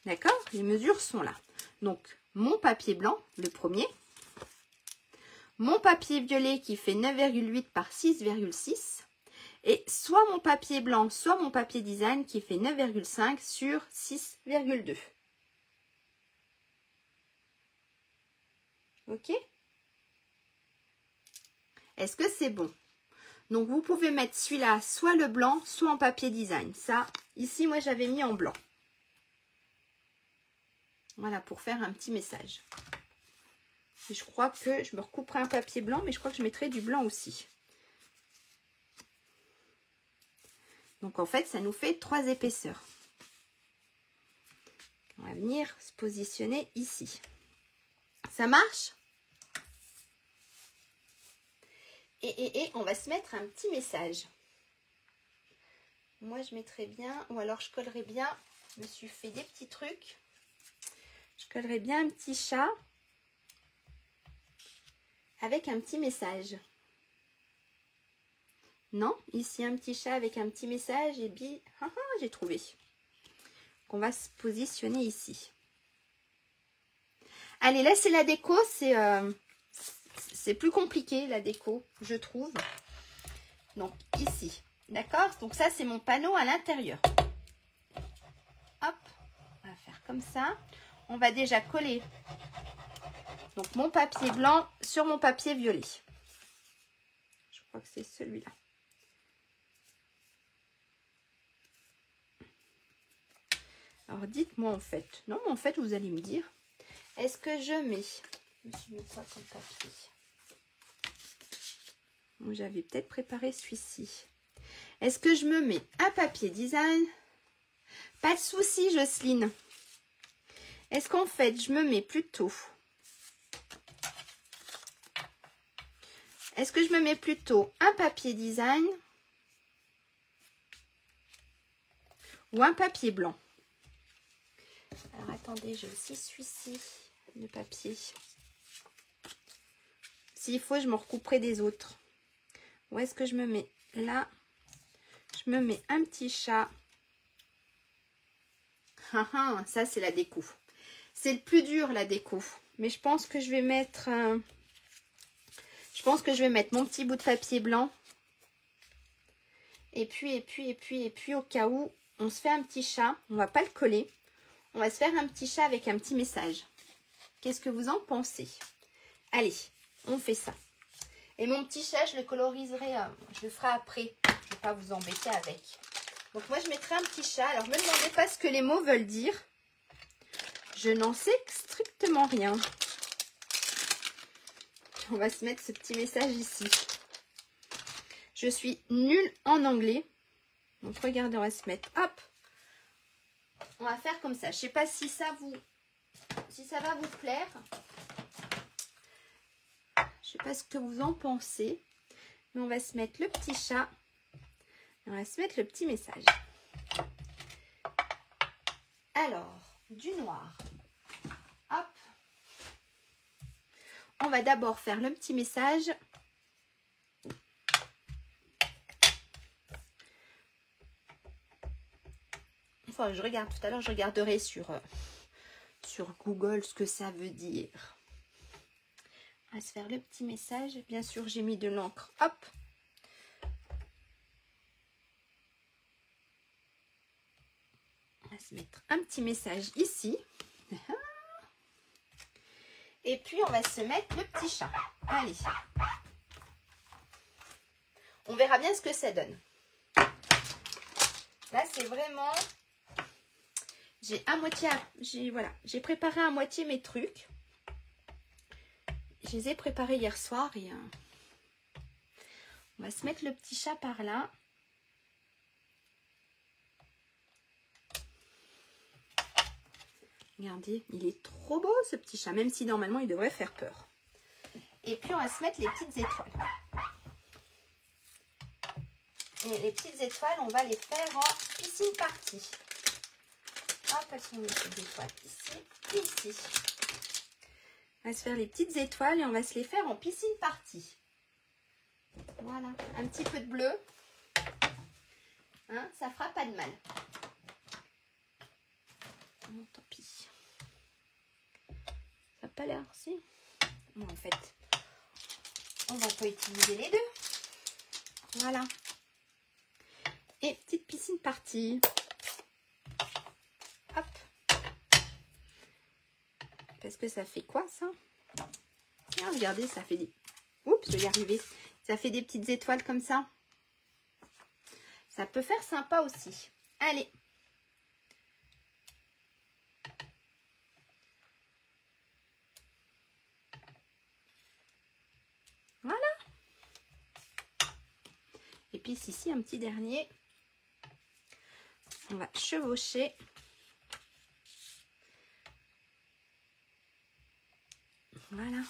D'accord? Les mesures sont là. Donc, mon papier blanc, le premier. Mon papier violet qui fait 9,8 par 6,6. Et soit mon papier blanc, soit mon papier design qui fait 9,5 sur 6,2. Ok? Est-ce que c'est bon? Donc, vous pouvez mettre celui-là, soit le blanc, soit en papier design. Ça, ici, moi, j'avais mis en blanc. Voilà, pour faire un petit message. Et je crois que je me recouperai un papier blanc, mais je crois que je mettrai du blanc aussi. Donc, en fait, ça nous fait 3 épaisseurs. On va venir se positionner ici. Ça marche? Et on va se mettre un petit message. Moi, je mettrais bien, ou alors je collerais bien, je me suis fait des petits trucs. Je collerais bien un petit chat avec un petit message. Non, ici un petit chat avec un petit message et puis, j'ai trouvé. On va se positionner ici. Allez, là c'est la déco, c'est plus compliqué la déco, je trouve. Donc ici, d'accord? Donc ça c'est mon panneau à l'intérieur. Hop, on va faire comme ça. On va déjà coller donc mon papier blanc sur mon papier violet. Je crois que c'est celui-là. Alors dites-moi en fait. Non, mais en fait vous allez me dire. Est-ce que je mets... Je me suis mis quoi comme papier? Bon, j'avais peut-être préparé celui-ci. Est-ce que je me mets un papier design? Pas de souci, Jocelyne. Est-ce qu'en fait, je me mets plutôt... Est-ce que je me mets plutôt un papier design ou un papier blanc? Alors, attendez, j'ai aussi celui-ci, le papier. S'il faut, je me recouperai des autres. Où est-ce que je me mets? Là. Je me mets un petit chat. Ah, ah, ça, c'est la déco. C'est le plus dur, la déco. Mais je pense que je vais mettre... je pense que je vais mettre mon petit bout de papier blanc. Et puis, au cas où, on se fait un petit chat. On va pas le coller. On va se faire un petit chat avec un petit message. Qu'est-ce que vous en pensez? Allez, on fait ça. Et mon petit chat, je le coloriserai, je le ferai après. Je ne vais pas vous embêter avec. Donc moi, je mettrai un petit chat. Alors, ne me demandez pas ce que les mots veulent dire. Je n'en sais strictement rien. On va se mettre ce petit message ici. Je suis nulle en anglais. Donc, regardez, on va se mettre, hop. On va faire comme ça. Je ne sais pas si ça va vous plaire. Je ne sais pas ce que vous en pensez. Mais on va se mettre le petit chat. Et on va se mettre le petit message. Alors, du noir. Hop. On va d'abord faire le petit message. Enfin, je regarde tout à l'heure, je regarderai sur Google ce que ça veut dire. On va se faire le petit message. Bien sûr, j'ai mis de l'encre. Hop. On va se mettre un petit message ici. Et puis, on va se mettre le petit chat. Allez. On verra bien ce que ça donne. Là, c'est vraiment... J'ai préparé à moitié mes trucs. Je les ai préparés hier soir et on va se mettre le petit chat par là. Regardez, il est trop beau ce petit chat, même si normalement il devrait faire peur. Et puis on va se mettre les petites étoiles. Et les petites étoiles, on va les faire en piscine party. Hop, elles sont les petites étoiles ici. On va se faire les petites étoiles et on va se les faire en piscine party. Voilà, un petit peu de bleu. Hein, ça fera pas de mal. Bon, tant pis. Ça n'a pas l'air, si. Bon, en fait, on va pas utiliser les deux. Voilà. Et petite piscine party. Hop. Parce que ça fait quoi, ça? Tiens, regardez, ça fait des... Oups, je vais y arriver. Ça fait des petites étoiles comme ça. Ça peut faire sympa aussi. Allez. Voilà. Et puis ici, un petit dernier. On va chevaucher. Voilà.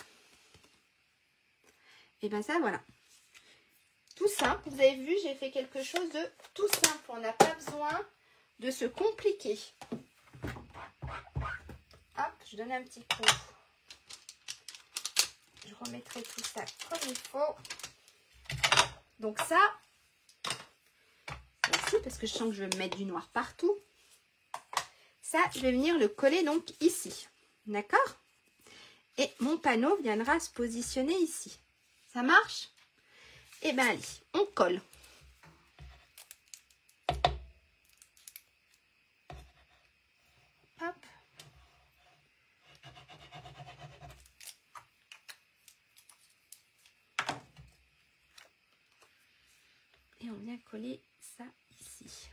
Et bien ça, voilà. Tout simple. Vous avez vu, j'ai fait quelque chose de tout simple. On n'a pas besoin de se compliquer. Hop, je donne un petit coup. Je remettrai tout ça comme il faut. Donc ça, aussi, parce que je sens que je vais me mettre du noir partout. Ça, je vais venir le coller donc ici. D'accord? Et mon panneau viendra se positionner ici. Ça marche? Et bien allez, on colle. Hop. Et on vient coller ça ici.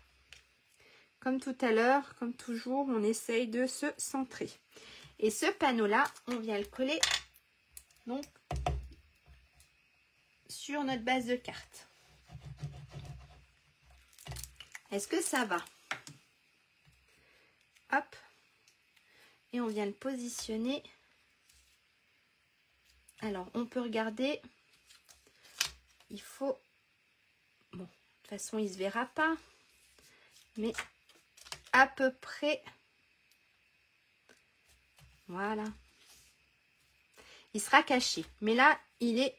Comme tout à l'heure, comme toujours, on essaye de se centrer. Et ce panneau-là, on vient le coller donc sur notre base de carte. Est-ce que ça va? Hop. Et on vient le positionner. Alors, on peut regarder. Il faut... Bon, de toute façon, il ne se verra pas. Mais à peu près... Voilà. Il sera caché. Mais là, il est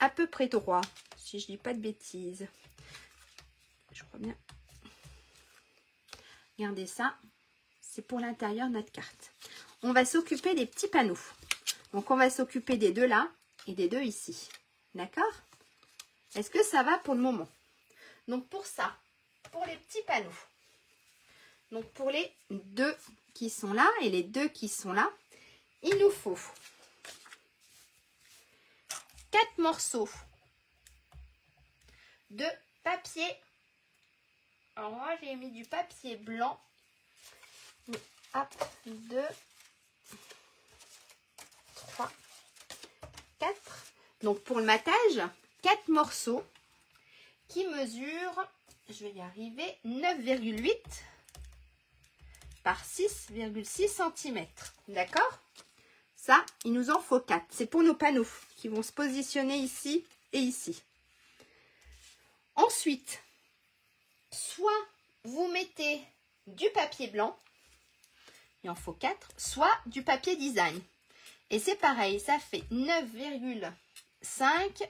à peu près droit, si je dis pas de bêtises. Je crois bien. Regardez ça, c'est pour l'intérieur de notre carte. On va s'occuper des petits panneaux. Donc, on va s'occuper des deux là et des deux ici. D'accord? Est-ce que ça va pour le moment? Donc, pour ça, pour les petits panneaux, donc pour les deux qui sont là et les deux qui sont là, il nous faut 4 morceaux de papier. Alors, moi, j'ai mis du papier blanc. Hop, 2, 3, 4. Donc, pour le matage, 4 morceaux qui mesurent, je vais y arriver, 9,8 par 6,6 cm. D'accord? Ça, il nous en faut 4. C'est pour nos panneaux qui vont se positionner ici et ici. Ensuite, soit vous mettez du papier blanc, il en faut 4, soit du papier design. Et c'est pareil, ça fait 9,5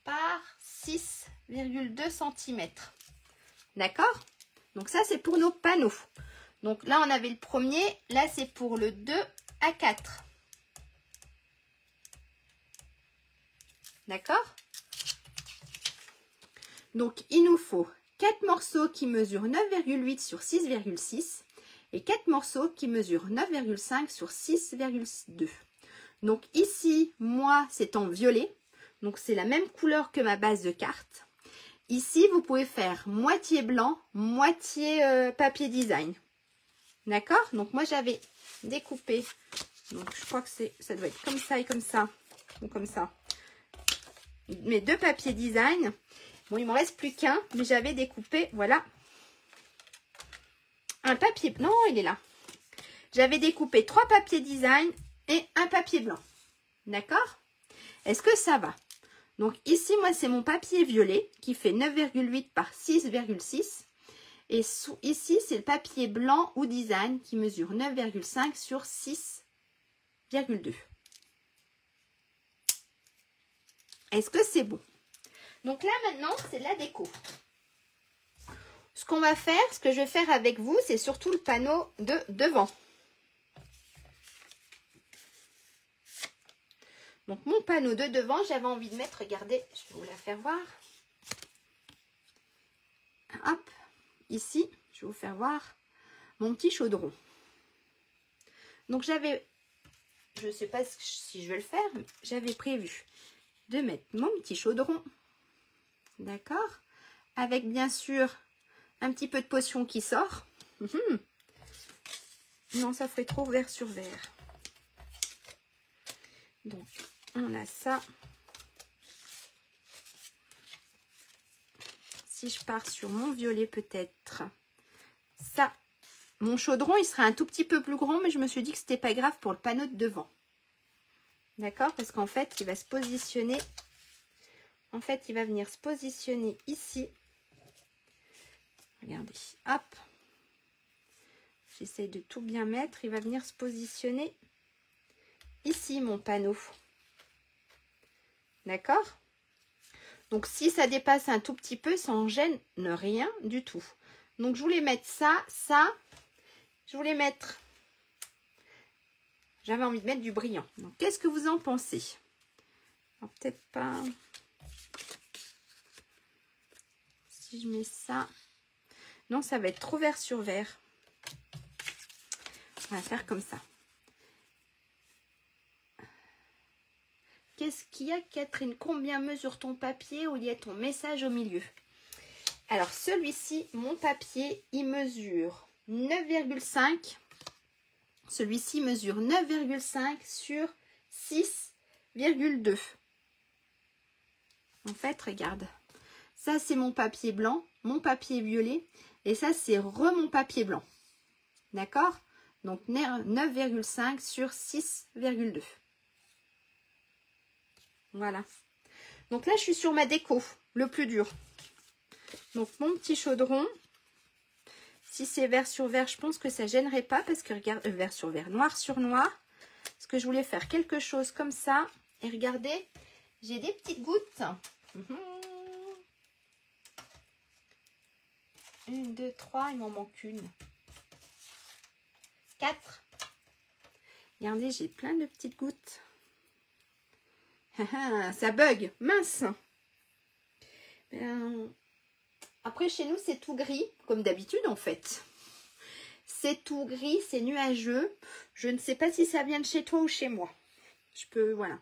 par 6,2 cm. D'accord? Donc ça, c'est pour nos panneaux. Donc là, on avait le premier. Là, c'est pour le 2 à 4. D'accord? Donc, il nous faut 4 morceaux qui mesurent 9,8 sur 6,6 et 4 morceaux qui mesurent 9,5 sur 6,2. Donc ici, moi, c'est en violet. Donc, c'est la même couleur que ma base de carte. Ici, vous pouvez faire moitié blanc, moitié papier design. D'accord? Donc, moi, j'avais découpé. Donc, je crois que ça doit être comme ça et comme ça. Ou comme ça. Mes deux papiers design. Bon, il m'en reste plus qu'un. Mais j'avais découpé, voilà. Un papier. Non, il est là. J'avais découpé 3 papiers design et un papier blanc. D'accord? Est-ce que ça va? Donc, ici, moi, c'est mon papier violet qui fait 9,8 par 6,6. Et ici, c'est le papier blanc ou design qui mesure 9,5 sur 6,2. Est-ce que c'est bon? Donc là, maintenant, c'est la déco. Ce qu'on va faire, ce que je vais faire avec vous, c'est surtout le panneau de devant. Donc, mon panneau de devant, j'avais envie de mettre, regardez, je vais vous la faire voir. Hop, ici, je vais vous faire voir mon petit chaudron. Donc, j'avais, je ne sais pas si je vais le faire, mais j'avais prévu de mettre mon petit chaudron. D'accord? Avec, bien sûr, un petit peu de potion qui sort. Non, ça ferait trop vert sur vert. Donc, on a ça. Si je pars sur mon violet, peut-être. Ça. Mon chaudron, il serait un tout petit peu plus grand, mais je me suis dit que c'était pas grave pour le panneau de devant. D'accord? Parce qu'en fait, il va se positionner. En fait, il va venir se positionner ici. Regardez. Hop. J'essaye de tout bien mettre. Il va venir se positionner ici, mon panneau. D'accord? Donc, si ça dépasse un tout petit peu, ça en gêne rien du tout. Donc, je voulais mettre ça, ça. Je voulais mettre... J'avais envie de mettre du brillant. Donc, qu'est-ce que vous en pensez? Peut-être pas... Si je mets ça... Non, ça va être trop vert sur vert. On va faire comme ça. Qu'est-ce qu'il y a, Catherine? Combien mesure ton papier où il y a ton message au milieu? Alors, celui-ci, mon papier, il mesure 9,5. Celui-ci mesure 9,5 sur 6,2. En fait, regarde. Ça, c'est mon papier blanc, mon papier violet. Et ça, c'est mon papier blanc. D'accord? Donc, 9,5 sur 6,2. Voilà. Donc là, je suis sur ma déco, le plus dur. Donc, mon petit chaudron. Si c'est vert sur vert, je pense que ça ne gênerait pas. Parce que, regarde, vert sur vert, noir sur noir. Parce que je voulais faire quelque chose comme ça. Et regardez, J'ai des petites gouttes. 1, 2, 3, il m'en manque une. 4. Regardez, j'ai plein de petites gouttes. Ça bug, mince. Après, chez nous, c'est tout gris, comme d'habitude en fait. C'est tout gris, c'est nuageux. Je ne sais pas si ça vient de chez toi ou chez moi. Voilà.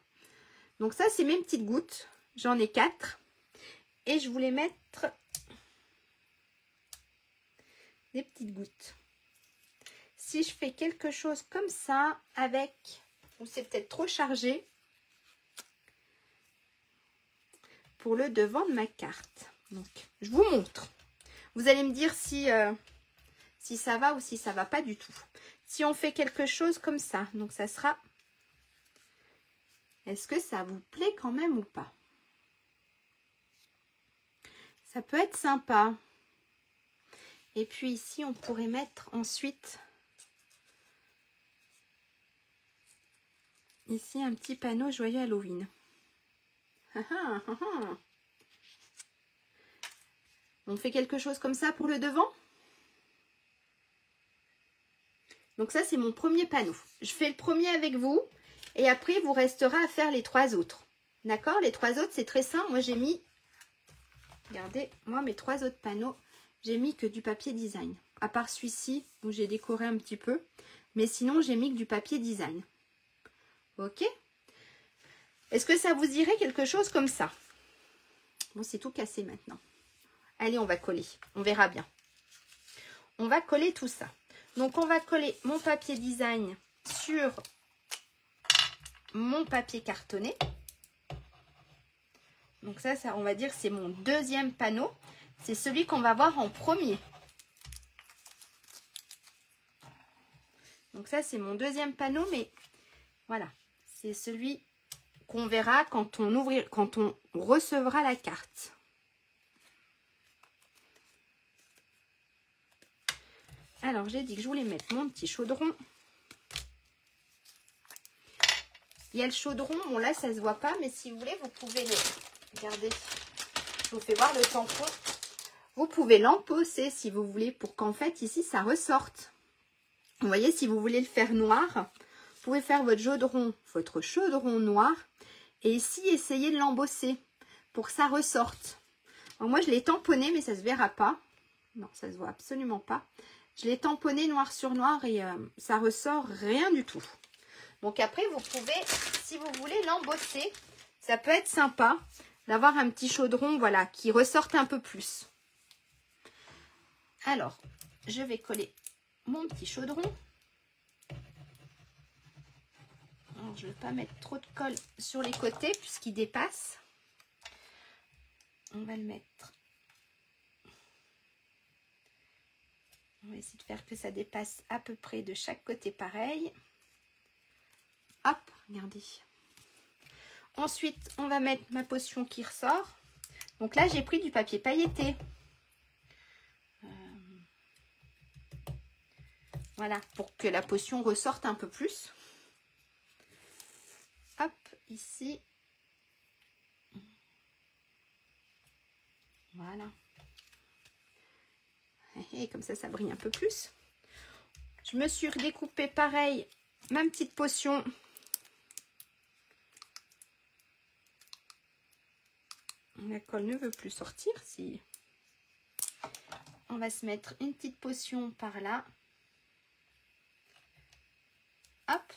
Donc ça, c'est mes petites gouttes. J'en ai 4. Et je voulais mettre des petites gouttes. Si je fais quelque chose comme ça, avec, ou c'est peut-être trop chargé, pour le devant de ma carte. Donc, je vous montre. Vous allez me dire si ça va ou si ça va pas du tout. Si on fait quelque chose comme ça, donc ça sera... Est-ce que ça vous plaît quand même ou pas? Ça peut être sympa. Et puis ici, on pourrait mettre ensuite... Ici, un petit panneau joyeux Halloween. On fait quelque chose comme ça pour le devant. Donc ça, c'est mon premier panneau. Je fais le premier avec vous. Et après, il vous restera à faire les 3 autres. D'accord? Les 3 autres, c'est très simple. Moi, j'ai mis... Regardez, moi, mes 3 autres panneaux, j'ai mis que du papier design. À part celui-ci, où j'ai décoré un petit peu. Mais sinon, j'ai mis que du papier design. Ok? Est-ce que ça vous irait quelque chose comme ça? Bon, c'est tout cassé maintenant. Allez, on va coller. On verra bien. On va coller tout ça. Donc, on va coller mon papier design sur mon papier cartonné. Donc ça, on va dire, c'est mon deuxième panneau. C'est celui qu'on va voir en premier. Donc ça, c'est mon deuxième panneau, mais voilà. C'est celui qu'on verra quand on recevra la carte. Alors, j'ai dit que je voulais mettre mon petit chaudron. Il y a le chaudron. Bon, là, ça ne se voit pas, mais si vous voulez, vous pouvez le... Regardez, je vous fais voir le tampon. Vous pouvez l'emposser si vous voulez pour qu'en fait, ici, ça ressorte. Vous voyez, si vous voulez le faire noir, vous pouvez faire votre chaudron noir. Et ici, essayez de l'embosser pour que ça ressorte. Alors, moi, je l'ai tamponné, mais ça ne se verra pas. Non, ça ne se voit absolument pas. Je l'ai tamponné noir sur noir et ça ressort rien du tout. Donc après, vous pouvez, si vous voulez l'embosser, ça peut être sympa d'avoir un petit chaudron, voilà, qui ressorte un peu plus. Alors, je vais coller mon petit chaudron. Alors, je ne vais pas mettre trop de colle sur les côtés puisqu'il dépasse. On va le mettre. On va essayer de faire que ça dépasse à peu près de chaque côté pareil. Hop, regardez. Ensuite, on va mettre ma potion qui ressort. Donc là, j'ai pris du papier pailleté. Voilà, pour que la potion ressorte un peu plus. Hop, ici. Voilà. Et comme ça, ça brille un peu plus. Je me suis redécoupé pareil, ma petite potion. La colle ne veut plus sortir. Si on va se mettre une petite potion par là. Hop.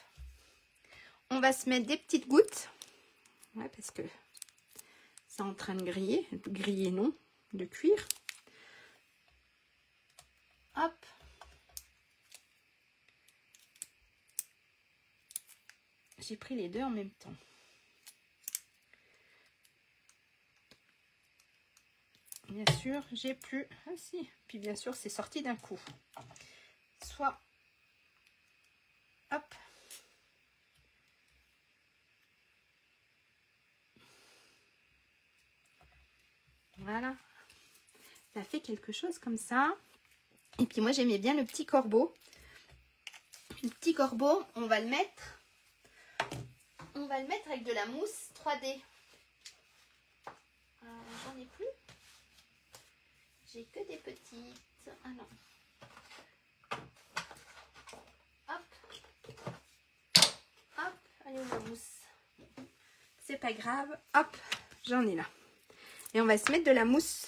On va se mettre des petites gouttes. Ouais, parce que c'est en train de griller. Griller non, de cuire. Hop. J'ai pris les deux en même temps. Bien sûr, j'ai plus... Ah si, puis bien sûr, c'est sorti d'un coup. Soit... Hop. Voilà. Ça fait quelque chose comme ça. Et puis moi, j'aimais bien le petit corbeau. Le petit corbeau, on va le mettre avec de la mousse 3D. j'en ai plus. J'ai que des petites. Ah non. Hop. Hop. Allez, on va mousse. C'est pas grave. Hop. J'en ai là. Et on va se mettre de la mousse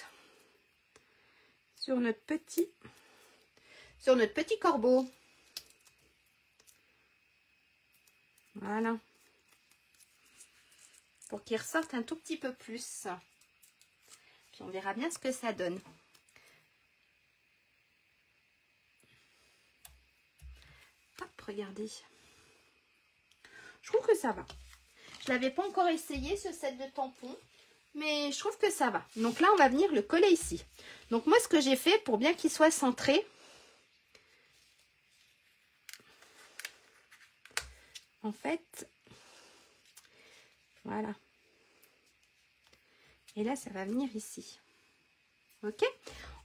sur notre petit corbeau. Voilà. Pour qu'il ressorte un tout petit peu plus. Puis on verra bien ce que ça donne. Hop, regardez. Je trouve que ça va. Je ne l'avais pas encore essayé ce set de tampons. Mais je trouve que ça va. Donc là, on va venir le coller ici. Donc moi, ce que j'ai fait pour bien qu'il soit centré. En fait, voilà. Et là, ça va venir ici. Ok?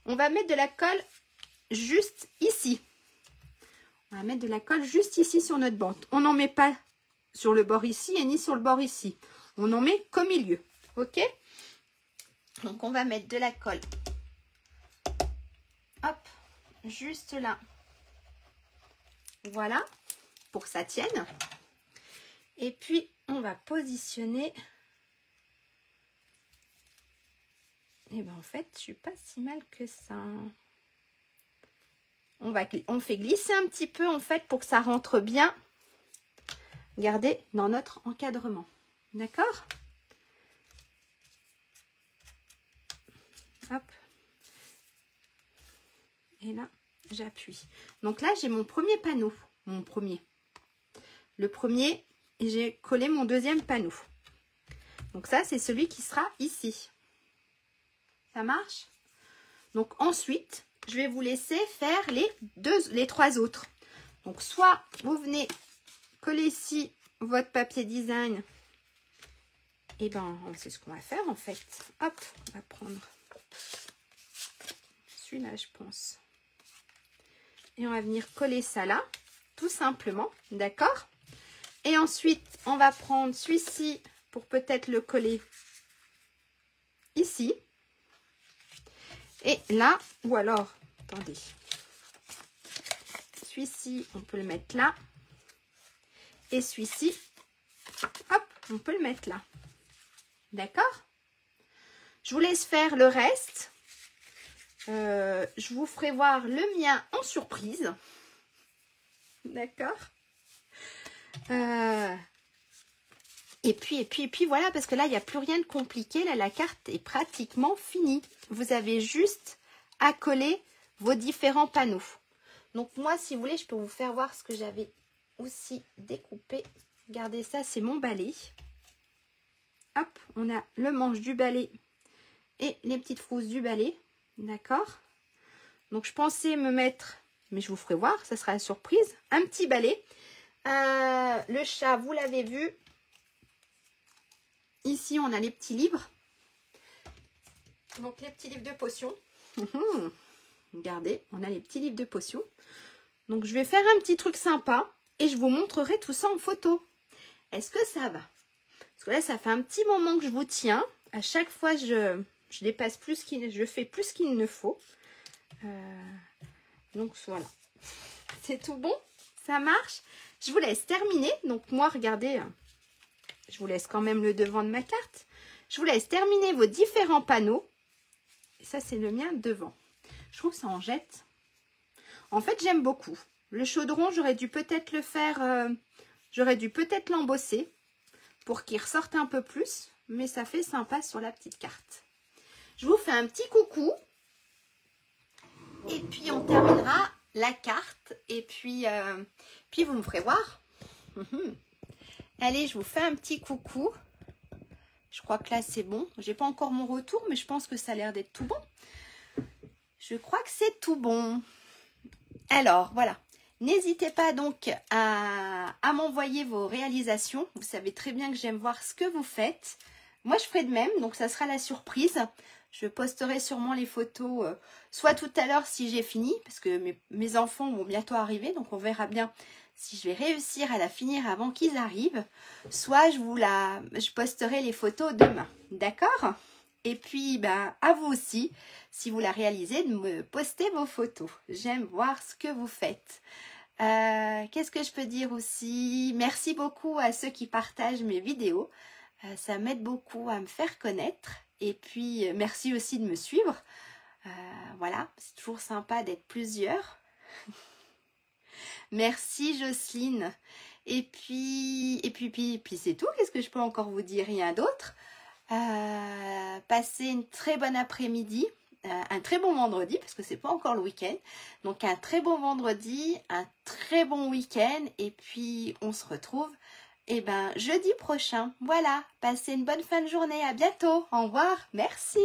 On va mettre de la colle juste ici. On va mettre de la colle juste ici sur notre bande. On n'en met pas sur le bord ici et ni sur le bord ici. On en met qu'au milieu. Ok? Donc, on va mettre de la colle. Hop, juste là. Voilà, pour que ça tienne. Et puis, on va positionner. Et bien, en fait, je suis pas si mal que ça. On fait glisser un petit peu, en fait, pour que ça rentre bien. Regardez, dans notre encadrement. D'accord? Hop. Et là, j'appuie. Donc là, j'ai mon premier panneau. Le premier, et j'ai collé mon deuxième panneau. Donc ça, c'est celui qui sera ici. Ça marche? Donc ensuite, je vais vous laisser faire les trois autres. Donc soit vous venez coller ici votre papier design. Et ben, c'est ce qu'on va faire en fait. Hop, on va prendre celui-là, je pense. Et on va venir coller ça là, tout simplement, d'accord? Et ensuite, on va prendre celui-ci pour peut-être le coller ici. Et là, ou alors, attendez, celui-ci, on peut le mettre là. Et celui-ci, hop, on peut le mettre là. D'accord? Je vous laisse faire le reste. Je vous ferai voir le mien en surprise. D'accord? Et puis voilà, parce que là, il n'y a plus rien de compliqué. Là, la carte est pratiquement finie. Vous avez juste à coller vos différents panneaux. Donc moi, si vous voulez, je peux vous faire voir ce que j'avais aussi découpé. Regardez ça, c'est mon balai. Hop, on a le manche du balai et les petites frousses du balai. D'accord? Donc je pensais me mettre, mais je vous ferai voir, ça sera la surprise, un petit balai. Le chat, vous l'avez vu. Ici, on a les petits livres. Donc, les petits livres de potions. Regardez, on a les petits livres de potions. Donc, je vais faire un petit truc sympa et je vous montrerai tout ça en photo. Est-ce que ça va? Parce que là, ça fait un petit moment que je vous tiens. À chaque fois, je dépasse plus je fais plus qu'il ne faut. Donc, voilà. C'est tout bon? Ça marche? Je vous laisse terminer. Donc, moi, regardez... Je vous laisse quand même le devant de ma carte. Je vous laisse terminer vos différents panneaux. Et ça, c'est le mien devant. Je trouve que ça en jette. En fait, j'aime beaucoup. Le chaudron, j'aurais dû peut-être le faire... j'aurais dû peut-être l'embosser pour qu'il ressorte un peu plus. Mais ça fait sympa sur la petite carte. Je vous fais un petit coucou. Et puis, on terminera la carte. Et puis vous me ferez voir. Allez, je vous fais un petit coucou. Je crois que là, c'est bon. J'ai pas encore mon retour, mais je pense que ça a l'air d'être tout bon. Je crois que c'est tout bon. Alors, voilà. N'hésitez pas donc à m'envoyer vos réalisations. Vous savez très bien que j'aime voir ce que vous faites. Moi, je ferai de même, donc ça sera la surprise. Je posterai sûrement les photos, soit tout à l'heure si j'ai fini, parce que mes enfants vont bientôt arriver, donc on verra bien si je vais réussir à la finir avant qu'ils arrivent, soit je posterai les photos demain. D'accord? Et puis, ben, à vous aussi, si vous la réalisez, de me poster vos photos. J'aime voir ce que vous faites. Qu'est-ce que je peux dire aussi? Merci beaucoup à ceux qui partagent mes vidéos. Ça m'aide beaucoup à me faire connaître. Et puis, merci aussi de me suivre. Voilà, c'est toujours sympa d'être plusieurs. Merci Jocelyne. Et puis c'est tout. Qu'est-ce que je peux encore vous dire? Rien d'autre. Passez une très bonne après-midi. Un très bon vendredi, parce que c'est pas encore le week-end. Donc un très bon vendredi, un très bon week-end. Et puis on se retrouve jeudi prochain. Voilà, passez une bonne fin de journée. À bientôt. Au revoir. Merci.